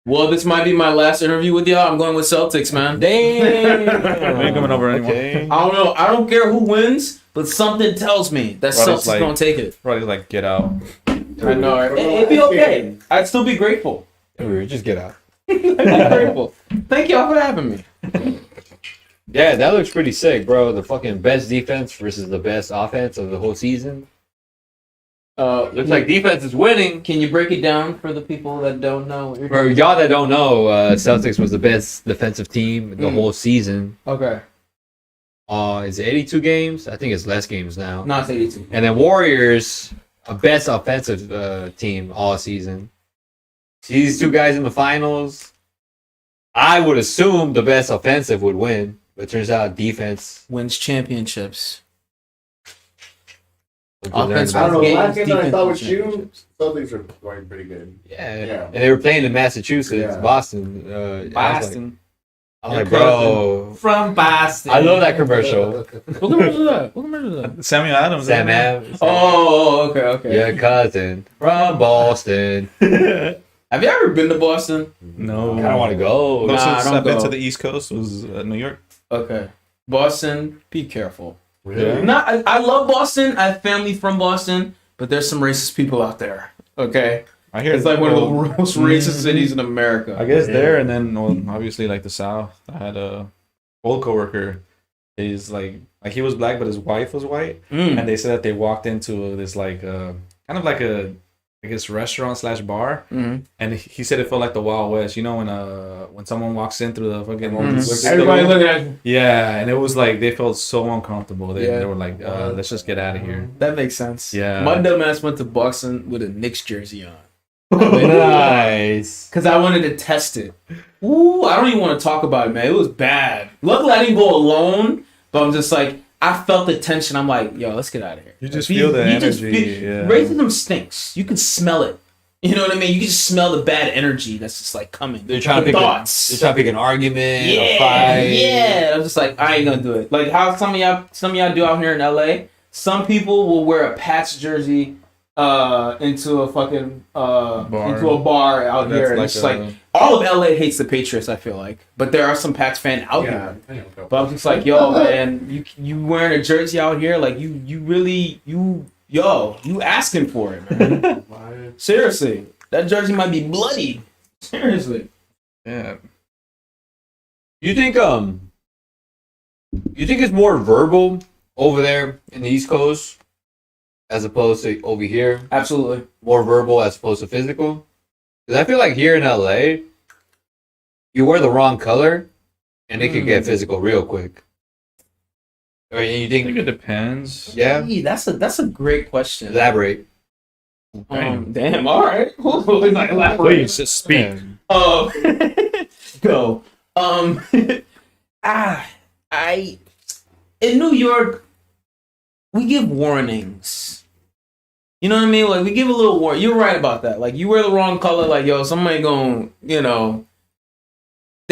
Well, this might be my last interview with y'all. I'm going with Celtics, man. Damn. We ain't coming over anymore. Okay. I don't know. I don't care who wins, but something tells me that Right, Celtics it's like- gonna take it. Probably like get out. I know. It'd be okay. I'd still be grateful. Just get out. I'd be grateful. Thank y'all for having me. Yeah, that looks pretty sick, bro. The fucking best defense versus the best offense of the whole season. Looks like defense is winning. Can you break it down for the people that don't know what you're For doing? y'all that don't know, Celtics was the best defensive team the whole season. Okay. It's 82 games. I think it's less games now. No, it's 82. And then Warriors, a best offensive team all season. See these two guys in the finals. I would assume the best offensive would win, but turns out defense. Wins championships. Offense. I don't know. Games, Last game that I defense, thought with you, championships. Celtics are going pretty good. Yeah. Yeah. And they were playing in Massachusetts, Yeah. Boston. Boston. I'm like, bro. From Boston. I love that commercial. What commercial is that? What commercial is that? Samuel Adams. Sam isn't it? Adams. Oh, okay. Your cousin from Boston. Have you ever been to Boston? No. I don't want to go. Nah, Closest don't I've been go. to the East Coast was New York. Okay. Boston, be careful. Really? Not, I love Boston. I have family from Boston, but there's some racist people out there. Okay. I hear It's like one of the well, most racist cities in America. I guess there, and then well, obviously like the South. I had a old coworker. He's like he was black, but his wife was white, and they said that they walked into this like kind of like a I guess restaurant / bar, and he said it felt like the Wild West. You know when someone walks in through the fucking Everybody looking at you. yeah, and it was like they felt so uncomfortable. They, Yeah. they were like, let's just get out of here. That makes sense. Yeah. My dumb ass went to Boston with a Knicks jersey on. Nice. Because I wanted to test it. Ooh, I don't even want to talk about it, man. It was bad. Luckily, I didn't go alone, but I'm just like, I felt the tension. I'm like, yo, let's get out of here. You just feel the energy. Yeah. Racism stinks. You can smell it. You know what I mean? You can just smell the bad energy that's just like coming. They're trying to The pick thoughts. they're trying to pick an argument, a Yeah, fight. yeah. I'm just like, I ain't gonna do it. Like how some of y'all do out here in LA. Some people will wear a Pats jersey into a fucking into a bar out That's here. And like it's just like all of LA hates the Patriots, I feel like. But there are some Pats fans out here. But I'm just like, yo, man, you wearing a jersey out here, like you really you asking for it, man. Seriously. That jersey might be bloody. Seriously. Yeah. You think it's more verbal over there in the East Coast as opposed to over here? Absolutely. More verbal as opposed to physical? Because I feel like here in LA, you wear the wrong color and it could get physical real quick. Or you I think think, it depends. yeah? Hey, that's a great question. Elaborate. Damn, all right. He's like, elaborate. Please just speak. Go. In New York, we give warnings. You know what I mean? Like we give a little warning. You're right about that. Like you wear the wrong color, like yo, somebody gonna, they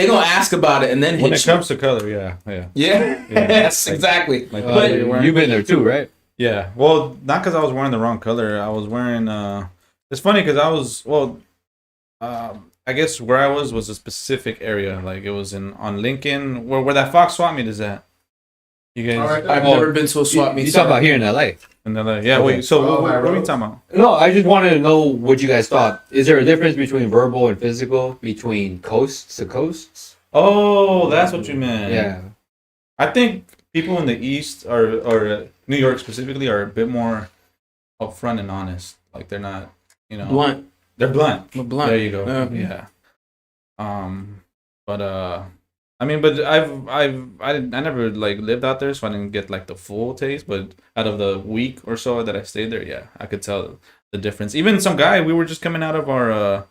gonna ask about it and then hit When it you. comes to color, yeah. Yeah. Yeah. Yes, exactly. Like, But- You've been there too, right? yeah. Well, not because I was wearing the wrong color. I was wearing. It's funny because I was I guess where I was a specific area. Like it was on Lincoln, where that Fox swap meet is at. You guys. Alright. I've never been to a swap meet. You talking about here in LA? And then, yeah. Okay. Wait. So Oh, what are we right. talking about? No, I just wanted to know what you guys thought. Is there a difference between verbal and physical between coasts to coasts? Oh, that's what you meant. Yeah. I think people in the East or New York specifically are a bit more upfront and honest. Like they're not, Blunt. They're blunt. We're blunt. There you go. Yeah. Yeah. But I mean, but I never like lived out there, so I didn't get like the full taste. But out of the week or so that I stayed there, yeah, I could tell the difference. Even some guy, we were just coming out of our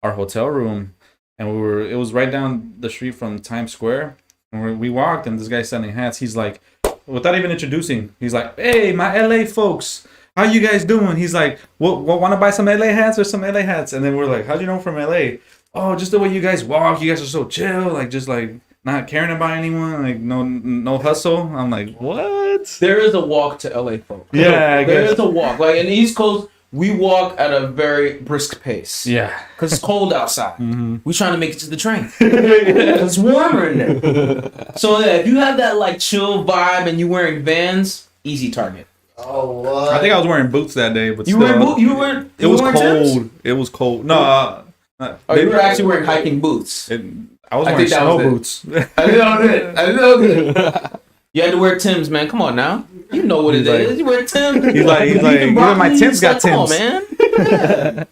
hotel room, and it was right down the street from Times Square, and we walked, and this guy selling hats. He's like, without even introducing, he's like, "Hey, my LA folks, how you guys doing?" He's like, "What want to buy some LA hats or some LA hats?" And then we're like, "How do you know I'm from LA?" "Oh, just the way you guys walk. You guys are so chill, like just like not caring about anyone, like no hustle." I'm like, "What?" There is a walk to LA, folks. Yeah, I there guess. is a walk. Like in the East Coast, we walk at a very brisk pace. Yeah. Because it's cold outside. We trying to make it to the train. It's warmer in there. So yeah, if you have that like chill vibe and you wearing Vans, easy target. Oh, what? I think I was wearing boots that day, but You still, were wearing boot? You were. it was wearing Timbs? cold. It was cold. No, Oh, you were actually wearing hiking boots. I was I wearing think that snow was it. boots. I know it. I know it. You had to wear Timbs, man. Come on now. You know what it He's like- is. You wear Timbs. He's like, even my Timbs got Come on, Timbs. man. Yeah.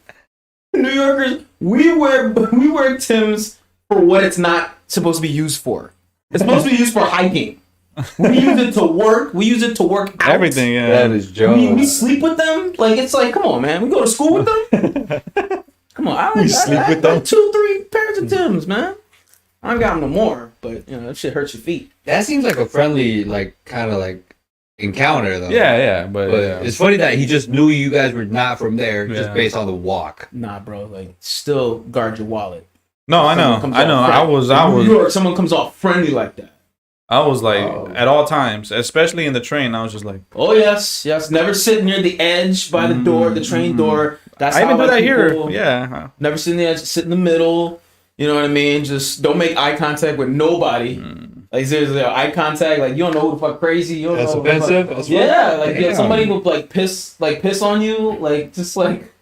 New Yorkers, we wear Timbs for what it's not supposed to be used for. It's supposed to be used for hiking. We use it to work. We use it to work out. Everything, yeah. That is We Joe. sleep with them. Like it's like, come on, man. We go to school with them. Come on, I sleep with them? 2-3 pairs of Timbs, man. I ain't got them no more, but you know that shit hurts your feet. That seems like a friendly, like kind of like encounter though. Yeah, but yeah. It's funny that he just knew you guys were not from there just Yeah. based on the walk. Nah, bro. Like, still guard your wallet. No, I know. Someone comes I know. off I In New was York, someone comes off friendly like that. like Oh. at all times, especially in the train. I was just like, Oh yes, yes. Never sit near the edge by the door, the train door. That's I how even do like that here. people- Yeah. Never sit in the edge. Sit in the middle. You know what I mean? Just don't make eye contact with nobody. Like seriously, eye contact. Like you don't know who the fuck crazy. You don't That's know who the fuck- offensive. That's Yeah, like yeah, Damn. somebody will like piss on you. Like just like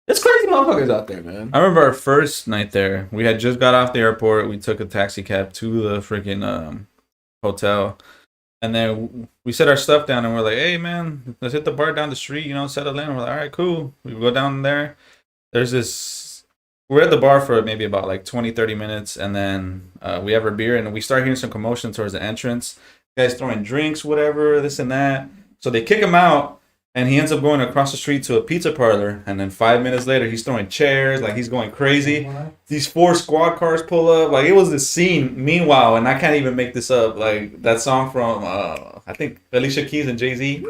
it's crazy motherfuckers out there, man. I remember our first night there. We had just got off the airport. We took a taxi cab to the freaking hotel. And then we set our stuff down and we're like, "Hey man, let's hit the bar down the street, you know, settle in." We're like, "All right, cool." We go down there. There's this, we're at the bar for maybe about like 20-30 minutes, and then we have our beer and we start hearing some commotion towards the entrance. Guys throwing drinks, whatever, this and that. So they kick him out, and he ends up going across the street to a pizza parlor. And then 5 minutes later, he's throwing chairs, like he's going crazy. These 4 squad cars pull up, like it was this scene. Meanwhile, and I can't even make this up, like that song from I think Alicia Keys and Jay-Z.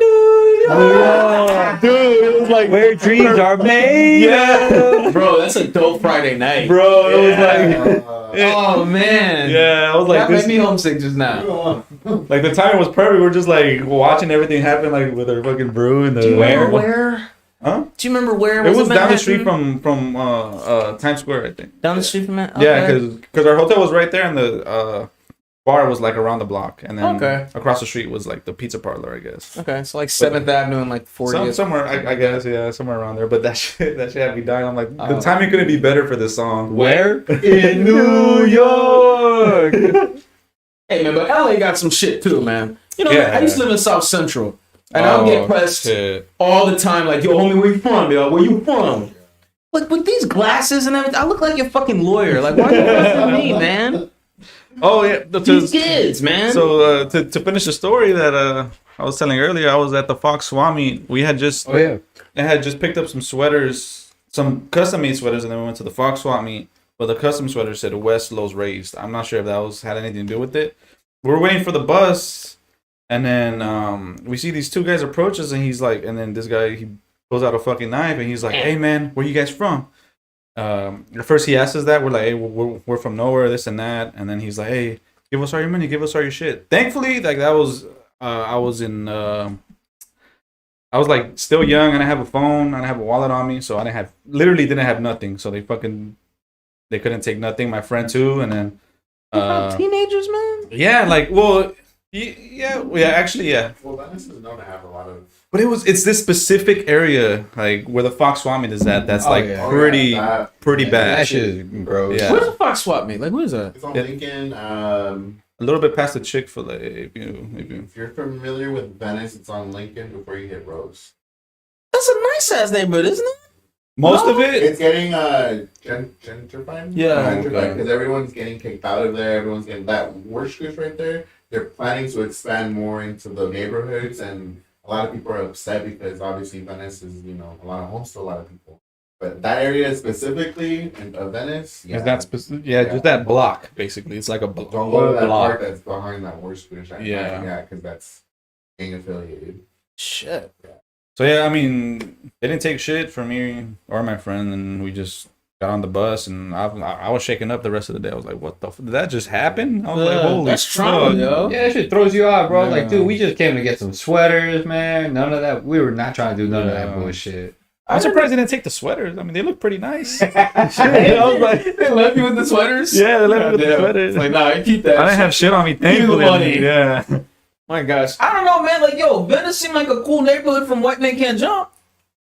Dude, it was like where dreams are made. Yeah, Bro, that's a dope Friday night. bro, it was like. Oh man. Yeah, I was like, That this, made me homesick just now. like the timing was perfect. We're just like watching everything happen, like with our fucking brew and the. Do you remember where? Huh? Do you remember where? It was down the Manhattan? street from Times Square, I think. Down the street from that. Yeah, because our hotel was right there, and the bar was like around the block, and then Okay. across the street was like the pizza parlor, I guess. Okay, so like 7th Avenue and like 40th. Somewhere, I guess, yeah, somewhere around there. But that shit had me dying. I'm like, the Oh. timing couldn't be better for this song. Where? In New York. Hey man, but LA got some shit too, man. You know, Yeah. I used to live in South Central, and I'll get pressed Shit. all the time. Like, yo, homie, where you from, yo? Where you from? Like with these glasses and everything, I look like your fucking lawyer. Like, why are you pressing me, man? Oh yeah, These kids, man. So to finish the story that I was telling earlier, I was at the Fox Swap Meet. We had just Oh yeah. I had just picked up some sweaters, some custom made sweaters, and then we went to the Fox Swap Meet. But the custom sweater said West Lows Raised. I'm not sure if that had anything to do with it. We were waiting for the bus, and then we see these 2 guys approach us, and he's like, and then this guy, he pulls out a fucking knife, and he's like, "Hey man, where you guys from?" At first he asked us that. We're like, "Hey, we're from nowhere, this and that." And then he's like, "Hey, give us all your money, give us all your shit." Thankfully, like that was I was in I was like still young. I didn't have a phone. I didn't have a wallet on me, so I literally didn't have nothing. So they couldn't take nothing. My friend too, and then Teenagers, man. yeah, like well, yeah, actually, yeah. Well, Venice is known to have a lot of. But it's this specific area like where the Fox Swap Meet is at. That's Oh, like yeah. pretty that- pretty yeah, bad. That shit is gross. Yeah. Where's the Fox Swap meet? Like, what is that? It's on Yeah. Lincoln. A little bit past the Chick-fil-A, if you. If you're familiar with Venice, it's on Lincoln before you hit Rose. That's a nice ass neighborhood, isn't it? Most of it. It's getting gentrified. Yeah. Gentrified because everyone's getting kicked out of there. Everyone's getting that worst right there. They're planning to expand more into the neighborhoods, and a lot of people are upset because obviously Venice is, a lot of homes to a lot of people. But that area specifically of Venice, Is that specific? Yeah, just that block basically. It's like a Don't go to that block. part that's behind that worst Yeah. because that's gang affiliated. Shit. So yeah, I mean, they didn't take shit from me or my friend, and we just got on the bus, and I was shaking up the rest of the day. I was like, "What the? Did that just happen?" I was like, "Holy that's trauma, fuck. yo. Yeah, that shit throws you out, bro. Yeah. Like, dude, we just came to get some sweaters, man. None of that. We were not trying to do none of that bullshit. I'm surprised they didn't take the sweaters. I mean, they look pretty nice. I was like, they left you with the sweaters? Yeah, they left me with the sweaters. Like, nah, I keep that. I didn't have shit on me. Thankfully, money. Yeah. My gosh. I don't know, man. Like, yo, Venice seemed like a cool neighborhood from White Man Can't Jump.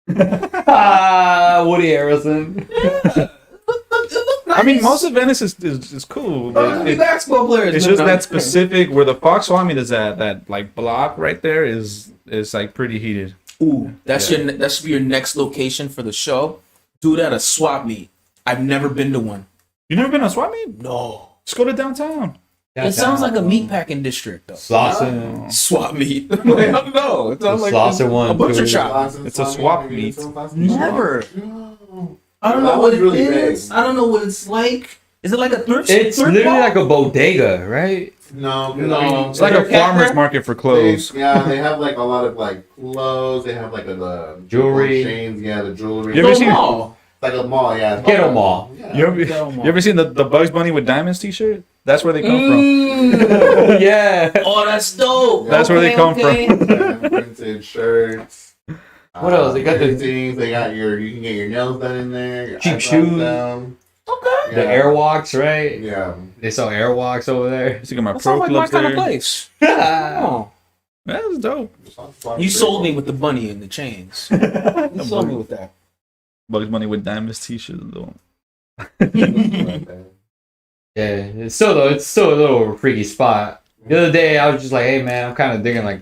Woody Harrelson. It looked nice. I mean, most of Venice is cool. But Basketball players. it's look just nice. that specific where the Fox Swami is at. That like block right there is like pretty heated. Ooh, that should be your next location for the show. Do it at a swap meet. I've never been to one. You never been on swap meet? No. Just go to downtown. It sounds like a meatpacking district, though. Slauson. Swap meet. Like, I don't know. It sounds like Slauson one. a butcher too. shop. It's a swap meet. Never. No. I don't That know what one's it really is. big. I don't know what it's like. Is it like a thrift? It's thrift literally mall? like a bodega, right? No. No. It's like a farmer's market for clothes. They have like a lot of like clothes. They have like the Jewelry. chains. Yeah, the jewelry. You ever It's a seen- mall. It's like a mall. Yeah, Ghetto mall. Yeah. You ever seen the Bugs Bunny with diamonds T-shirt? That's where they come Mm. Yeah. Oh, that's dope. That's where they come from. Yeah, printed shirts. What else? They got the- things. They got you can get your nails done in there. Your Cheap eyebrows shoes. done. Okay. The Airwalks, right? Yeah. They sell Airwalks over there. from. My That pro sounds like my clubs kind there. of place. yeah. Oh. That's dope. You sold me with the bunny and the chains. You sold me with that. Bugs Bunny with diamonds T-shirt though. It's still a little freaky spot. The other day, I was just like, hey, man, I'm kind of digging, like,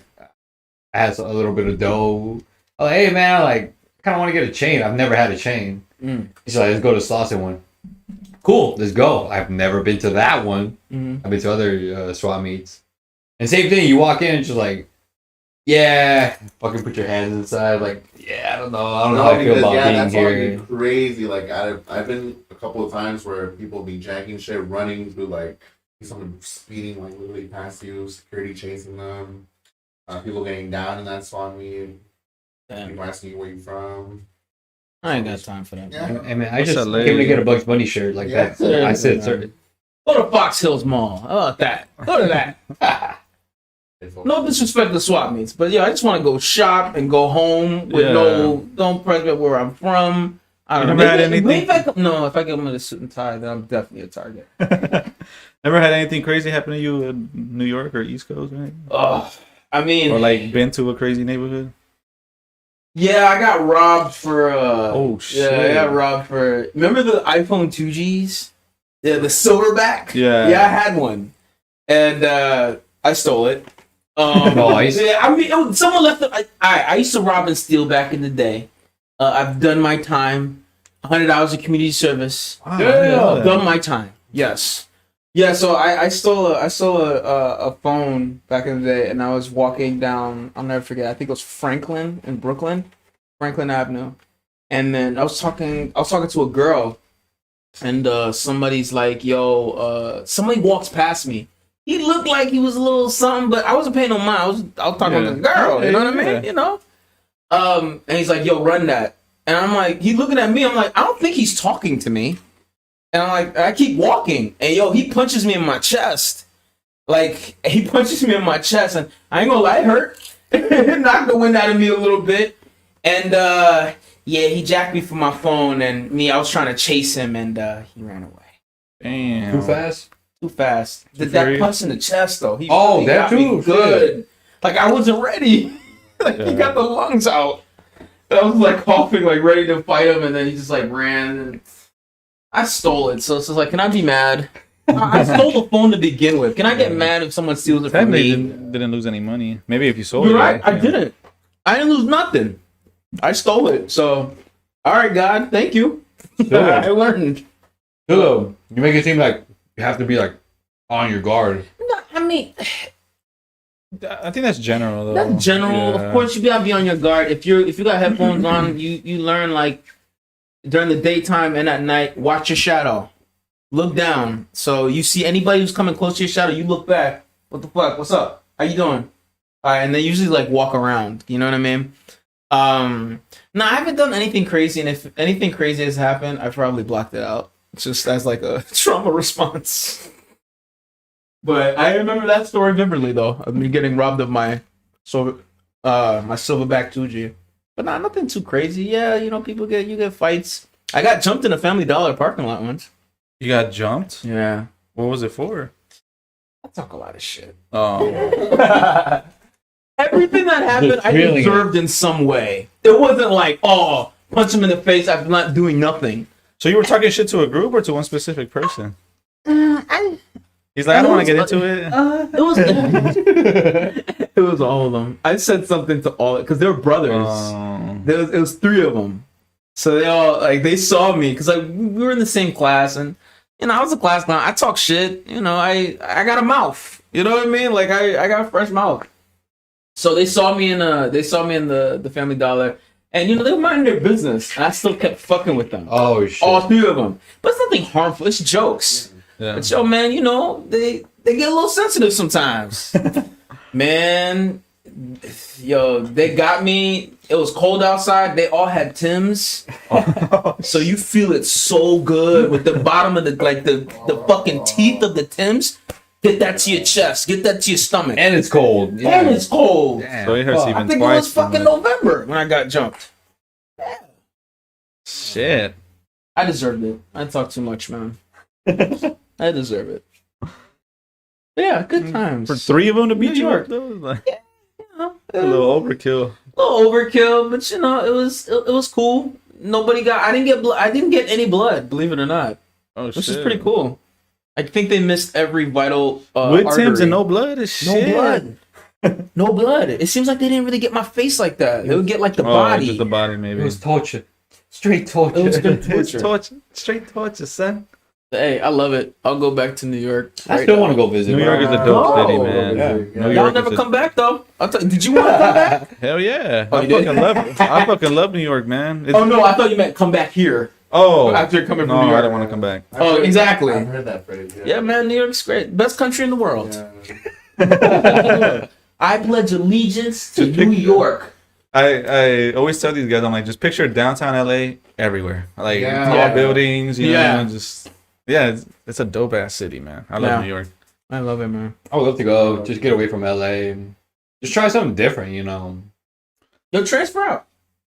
I had a little bit of dough. I was like, hey, man, I kind of want to get a chain. I've never had a chain. He's like, let's go to Slauson one. Cool, let's go. I've never been to that one. I've been to other swap meets. And same thing, you walk in and just like, yeah, fucking put your hands inside. Like, yeah, I don't know how I feel about being that's here. all crazy. Like I've been a couple of times where people be jacking shit, running through like someone speeding like literally past you, security chasing them, people getting down in that swap meet, people asking you where you from. I ain't got time for that. Yeah. I mean, I What's just that came to lady? get a Bugs Bunny shirt like Yeah. that. I said, sir. Go to Fox Hills Mall. How about that? Go to that. No disrespect to swap meets, but yeah, I just want to go shop and go home with don't press me where I'm from. I don't You know. never had anything? Maybe if I get them in a suit and tie, then I'm definitely a target. Never had anything crazy happen to you in New York or East Coast, right? I mean, Or like been to a crazy neighborhood? yeah, I got robbed for. Oh, shit. Yeah, I got robbed for. Remember the iPhone 2Gs? Yeah, the silverback. Yeah. Yeah, I had one, and I stole it. Nice. Yeah, I mean, someone left it. I used to rob and steal back in the day. I've done my time. 100 hours of community service. Wow, I didn't know I've that. done my time. Yes. Yeah. So I stole a phone back in the day, and I was walking down. I'll never forget. I think it was Franklin in Brooklyn, Franklin Avenue, and then I was talking to a girl, and somebody's like, "Yo," somebody walks past me. He looked like he was a little something, but I wasn't paying no mind. I was talking to the girl. You know what I mean? You know. And he's like, "Yo, run that." And I'm like, he's looking at me. I'm like, I don't think he's talking to me. And I'm like, I keep walking. And yo, he punches me in my chest. Like, he punches me in my chest. And I ain't gonna lie, it hurt. It knocked the wind out of me a little bit. And yeah, he jacked me for my phone. And I was trying to chase him. And he ran away. Damn. Too fast? Too fast. Too That furious? punch in the chest, though. He Oh, really that got me too? good. Like, I wasn't ready. Like, he got the lungs out. I was like coughing, like ready to fight him, and then he just like ran. And I stole it, so it's just like, can I be mad? I stole the phone to begin with. Can I get mad if someone steals it from Technically, me? didn't lose any money. Maybe if you sold You're it. right. I yeah. didn't. I didn't lose nothing. I stole it, so All right, God, thank you. Sure. I learned. You make it seem like you have to be like on your guard. No, I mean, I think that's general though. that's general. Yeah. Of course, you gotta be on your guard. If you got headphones on, you learn like during the daytime and at night. Watch your shadow. Look down. So you see anybody who's coming close to your shadow, you look back. What the fuck? What's up? How you doing? All right, and they usually like walk around. You know what I mean? No, I haven't done anything crazy, and if anything crazy has happened, I probably blocked it out just as like a trauma response. But I remember that story vividly, though, of me getting robbed of my silverback 2G. But nothing too crazy. Yeah, you know, you get fights. I got jumped in a Family Dollar parking lot once. You got jumped? Yeah. What was it for? I talk a lot of shit. Oh. Everything that happened, I deserved in some way. It wasn't like, oh, punch him in the face after not doing nothing. So you were talking shit to a group or to one specific person? He's like, I don't want to get into it. It was it was all of them. I said something to all because they were brothers. It was 3 of them. So they all like they saw me because like we were in the same class and you know I was a class clown. I talk shit. You know I got a mouth. You know what I mean? Like I got a fresh mouth. So they saw me in the Family Dollar, and you know they were minding their business, and I still kept fucking with them. Oh shit! All 3 of them, but it's nothing harmful. It's jokes. Yeah. But yo, man, you know they get a little sensitive sometimes. Man, yo, they got me. It was cold outside. They all had Timbs, so you feel it so good with the bottom of the fucking teeth of the Timbs. Get that to your chest. Get that to your stomach. And it's cold. Yeah. And it's cold. Damn. So it hurts even I think twice. it was fucking November when I got jumped. Shit. I deserved it. I talk too much, man. I deserve it. But yeah, good times. For 3 of them to beat New you York. up, though, like, You know, a little overkill. a little overkill, but you know, it was cool. I didn't get any blood, believe it or not. Oh shit. Which is pretty cool. I think they missed every vital with artery. Tim's and no blood is shit. No blood. No blood. It seems like they didn't really get my face like that. They would get like the body. Just the body, maybe. It was torture. Straight torture. It was good It's torture. torture. Straight torture, son. Hey, I love it. I'll go back to New York. I still want to go visit. New bro. York is a dope city, man. Yeah. New Y'all York never is come back though. Did you want to come back? Hell yeah. Oh, I you did? fucking love New York, man. Oh no, I thought you meant come back here. Oh. After coming from No, New York. I don't want to come back. Oh, exactly. I've heard that phrase. Yeah, man, New York's great. Best country in the world. Yeah. I pledge allegiance to New York. I always tell these guys, I'm like, just picture downtown LA everywhere. Like Yeah. tall Yeah. buildings, you Yeah. know, just it's a dope ass city, man. I love Yeah. New York. I love it, man. I would love to go. Just get away from LA and just try something different. You know. Yo, transfer out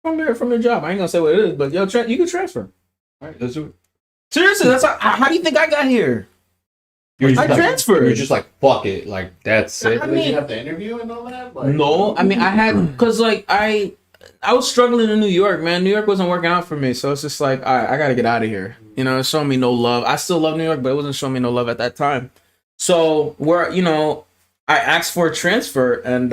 from your job. I ain't gonna say what it is, but yo, you can transfer. All right, let's do it. Seriously, that's how do you think I got here? You're just I like, transferred. You're just like fuck it. Like that's it. I Did mean- you have to interview and all that? Like, No, I mean I had because like I was struggling in New York, man. New York wasn't working out for me, so it's just like all right, I gotta get out of here. You know, it's showing me no love. I still love New York, but it wasn't showing me no love at that time. So I asked for a transfer, and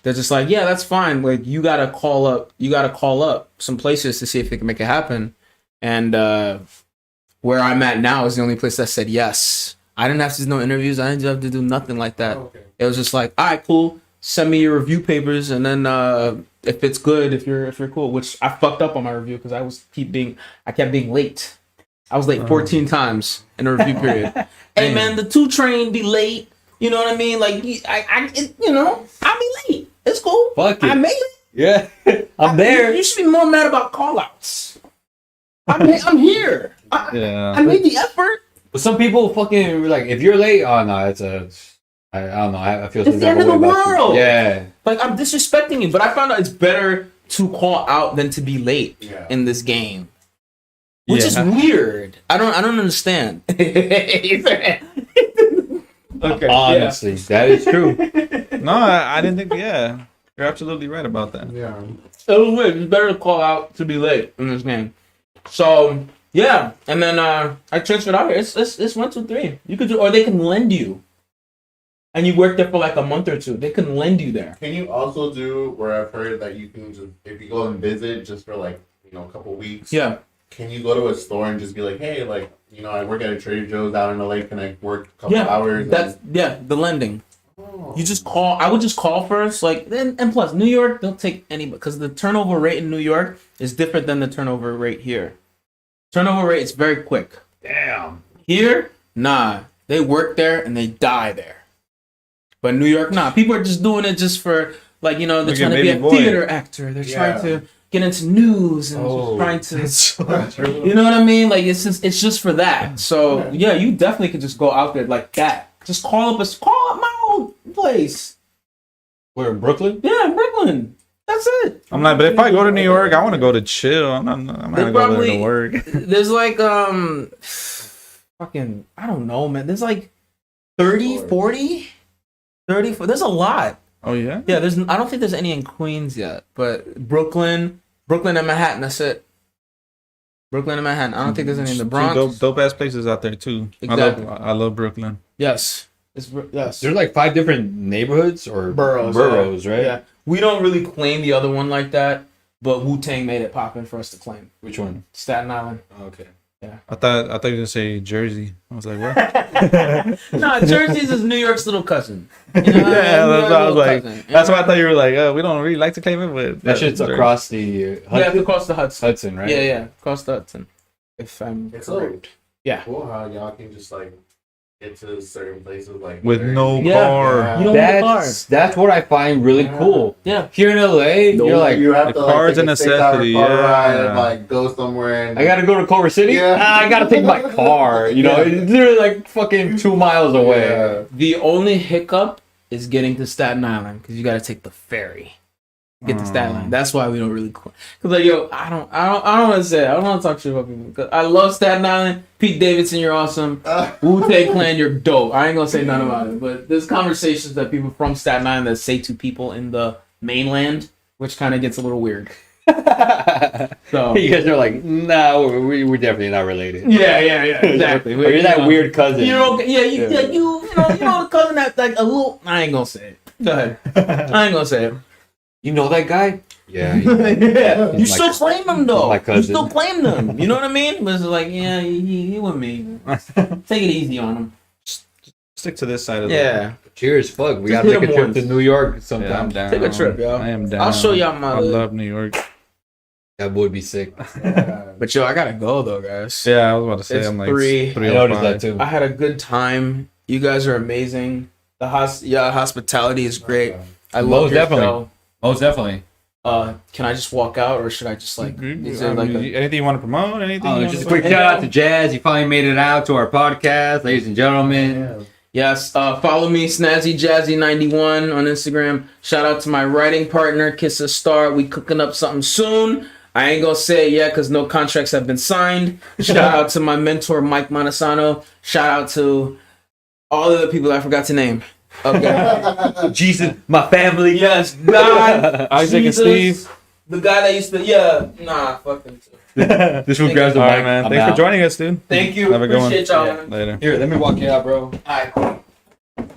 they're just like, yeah, that's fine. Like you gotta call up some places to see if they can make it happen. And where I'm at now is the only place that said yes. I didn't have to do no interviews. I didn't have to do nothing like that. Okay. It was just like, all right, cool. Send me your review papers, and then if it's good, if you're cool, which I fucked up on my review because I kept being late. I was late 14 times in a review period. Hey man, the 2 train be late. You know what I mean? Like I'll be late. It's cool. Fuck it. I made it. Yeah, I'm there. You should be more mad about call-outs. I'm here. Yeah. I made the effort. But some people fucking like if you're late. Oh no, I don't know. I feel It's some the type end of the way about you. world. Yeah. Like I'm disrespecting you, but I found out it's better to call out than to be late Yeah. in this game, which is Yeah. weird. I don't understand. Okay. Honestly, that is true. No, I didn't think. Yeah, you're absolutely right about that. Yeah. It was weird. It's better to call out to be late in this game. So yeah, and then I transferred out here. It's 1, 2, 3. You could do, or they can lend you, and you work there for like a month or 2. They can lend you there. Can you also do where I've heard that you can just if you go and visit just for like a couple weeks. Yeah. Can you go to a store and just be like, hey, like, I work at a Trader Joe's out in LA. Can I work a couple hours? The lending. Oh. You just call. I would just call first, like, and plus New York, they'll take anybody because the turnover rate in New York is different than the turnover rate here. Turnover rate is very quick. Damn. Here, nah, they work there and they die there. But New York, nah, people are just doing it just for like they're Look trying at to be a Baby Boy. theater actor. They're trying to get into news and just trying to, you know what I mean? Like it's just for that. So yeah, you definitely could just go out there like that. Just call up my old place. Where in Brooklyn? Yeah, Brooklyn. That's it. I'm like, but if I go to New York, I want to go to chill. I'm not gonna go there to work. There's like fucking I don't know, man. There's like 30, 40, 30. There's a lot. Oh yeah. Yeah, I don't think there's any in Queens yet, but Brooklyn and Manhattan. That's it. Brooklyn and Manhattan. I don't think there's any in the Bronx. Dope ass places out there too. Exactly. I love Brooklyn. Yes. Yes. There's like 5 different neighborhoods or boroughs, right? Yeah. We don't really claim the other one like that, but Wu-Tang made it poppin' for us to claim. Which one? Staten Island. Oh, okay. Yeah. I thought you were gonna say Jersey. I was like, what? No, Jersey's is New York's little cousin. You know, Yeah, that's what I was like. cousin. That's why I thought you were like, we don't really like to claim it, but That shit's across the Yeah, across the Hudson. right? Yeah, across the Hudson. If I'm It's correct. Yeah. cool how y'all can just like get to certain places like with no Yeah. car. Yeah. You don't need a car. That's what I find really cool. Yeah. Here in LA, you're like, you have the to like, car's take a a 6-hour necessity, car yeah. ride and like go somewhere and I gotta go to Culver City. Yeah. I gotta take my car. It's literally like fucking 2 miles away. Yeah. The only hiccup is getting to Staten Island because you got to take the ferry. Get to Staten Island. That's why we don't really. Cause like I don't want to say it. I don't want to talk shit about people. Cause I love Staten Island. Pete Davidson, you're awesome. Wu-Tang Clan, you're dope. I ain't gonna say none about it. But there's conversations that people from Staten Island that say to people in the mainland, which kind of gets a little weird. So You guys are like, no, we're definitely not related. yeah, exactly. Or you're that weird cousin. You're okay. Yeah, you know the cousin that like a little. I ain't gonna say it. Go ahead. I ain't gonna say it. You know that guy? Yeah. Yeah. You He's still claim him though. my You cousin. still claim them. You know what I mean? But it's like, yeah, he with me. Take it easy on him. Stick to this side of Yeah. Cheers, fuck. We Just gotta hit make a him trip once. to New York I'm sometime. down. Take a trip, yo. I am down. I'll show y'all my I lid. love New York. That would be sick. But yo, I gotta go though, guys. Yeah, I was about to say It's I'm like 3. I noticed 3:05. that too. I had a good time. You guys are amazing. The hospitality is great. I love Most your definitely. show. Most definitely. Can I just walk out or should I just like? Is there like a, Anything you want to promote? Anything? you Just a wanna quick shout out to Jazz. You finally made it out to our podcast, ladies and gentlemen. Yes, follow me, SnazzyJazzy91 on Instagram. Shout out to my writing partner, Kiss a Star. We cooking up something soon. I ain't gonna say it yet because no contracts have been signed. Shout out to my mentor, Mike Montesano. Shout out to all of the people I forgot to name. Okay. Jesus, my family. Yes, God, Isaac and Jesus, Steve. the guy that used to, fuck them too. This one Thank grabs the All mic. right, man. I'm Thanks out. for joining us, dude. Thank you. Have a good one. Appreciate y'all. man. Later. Here, let me walk you out, bro. All right.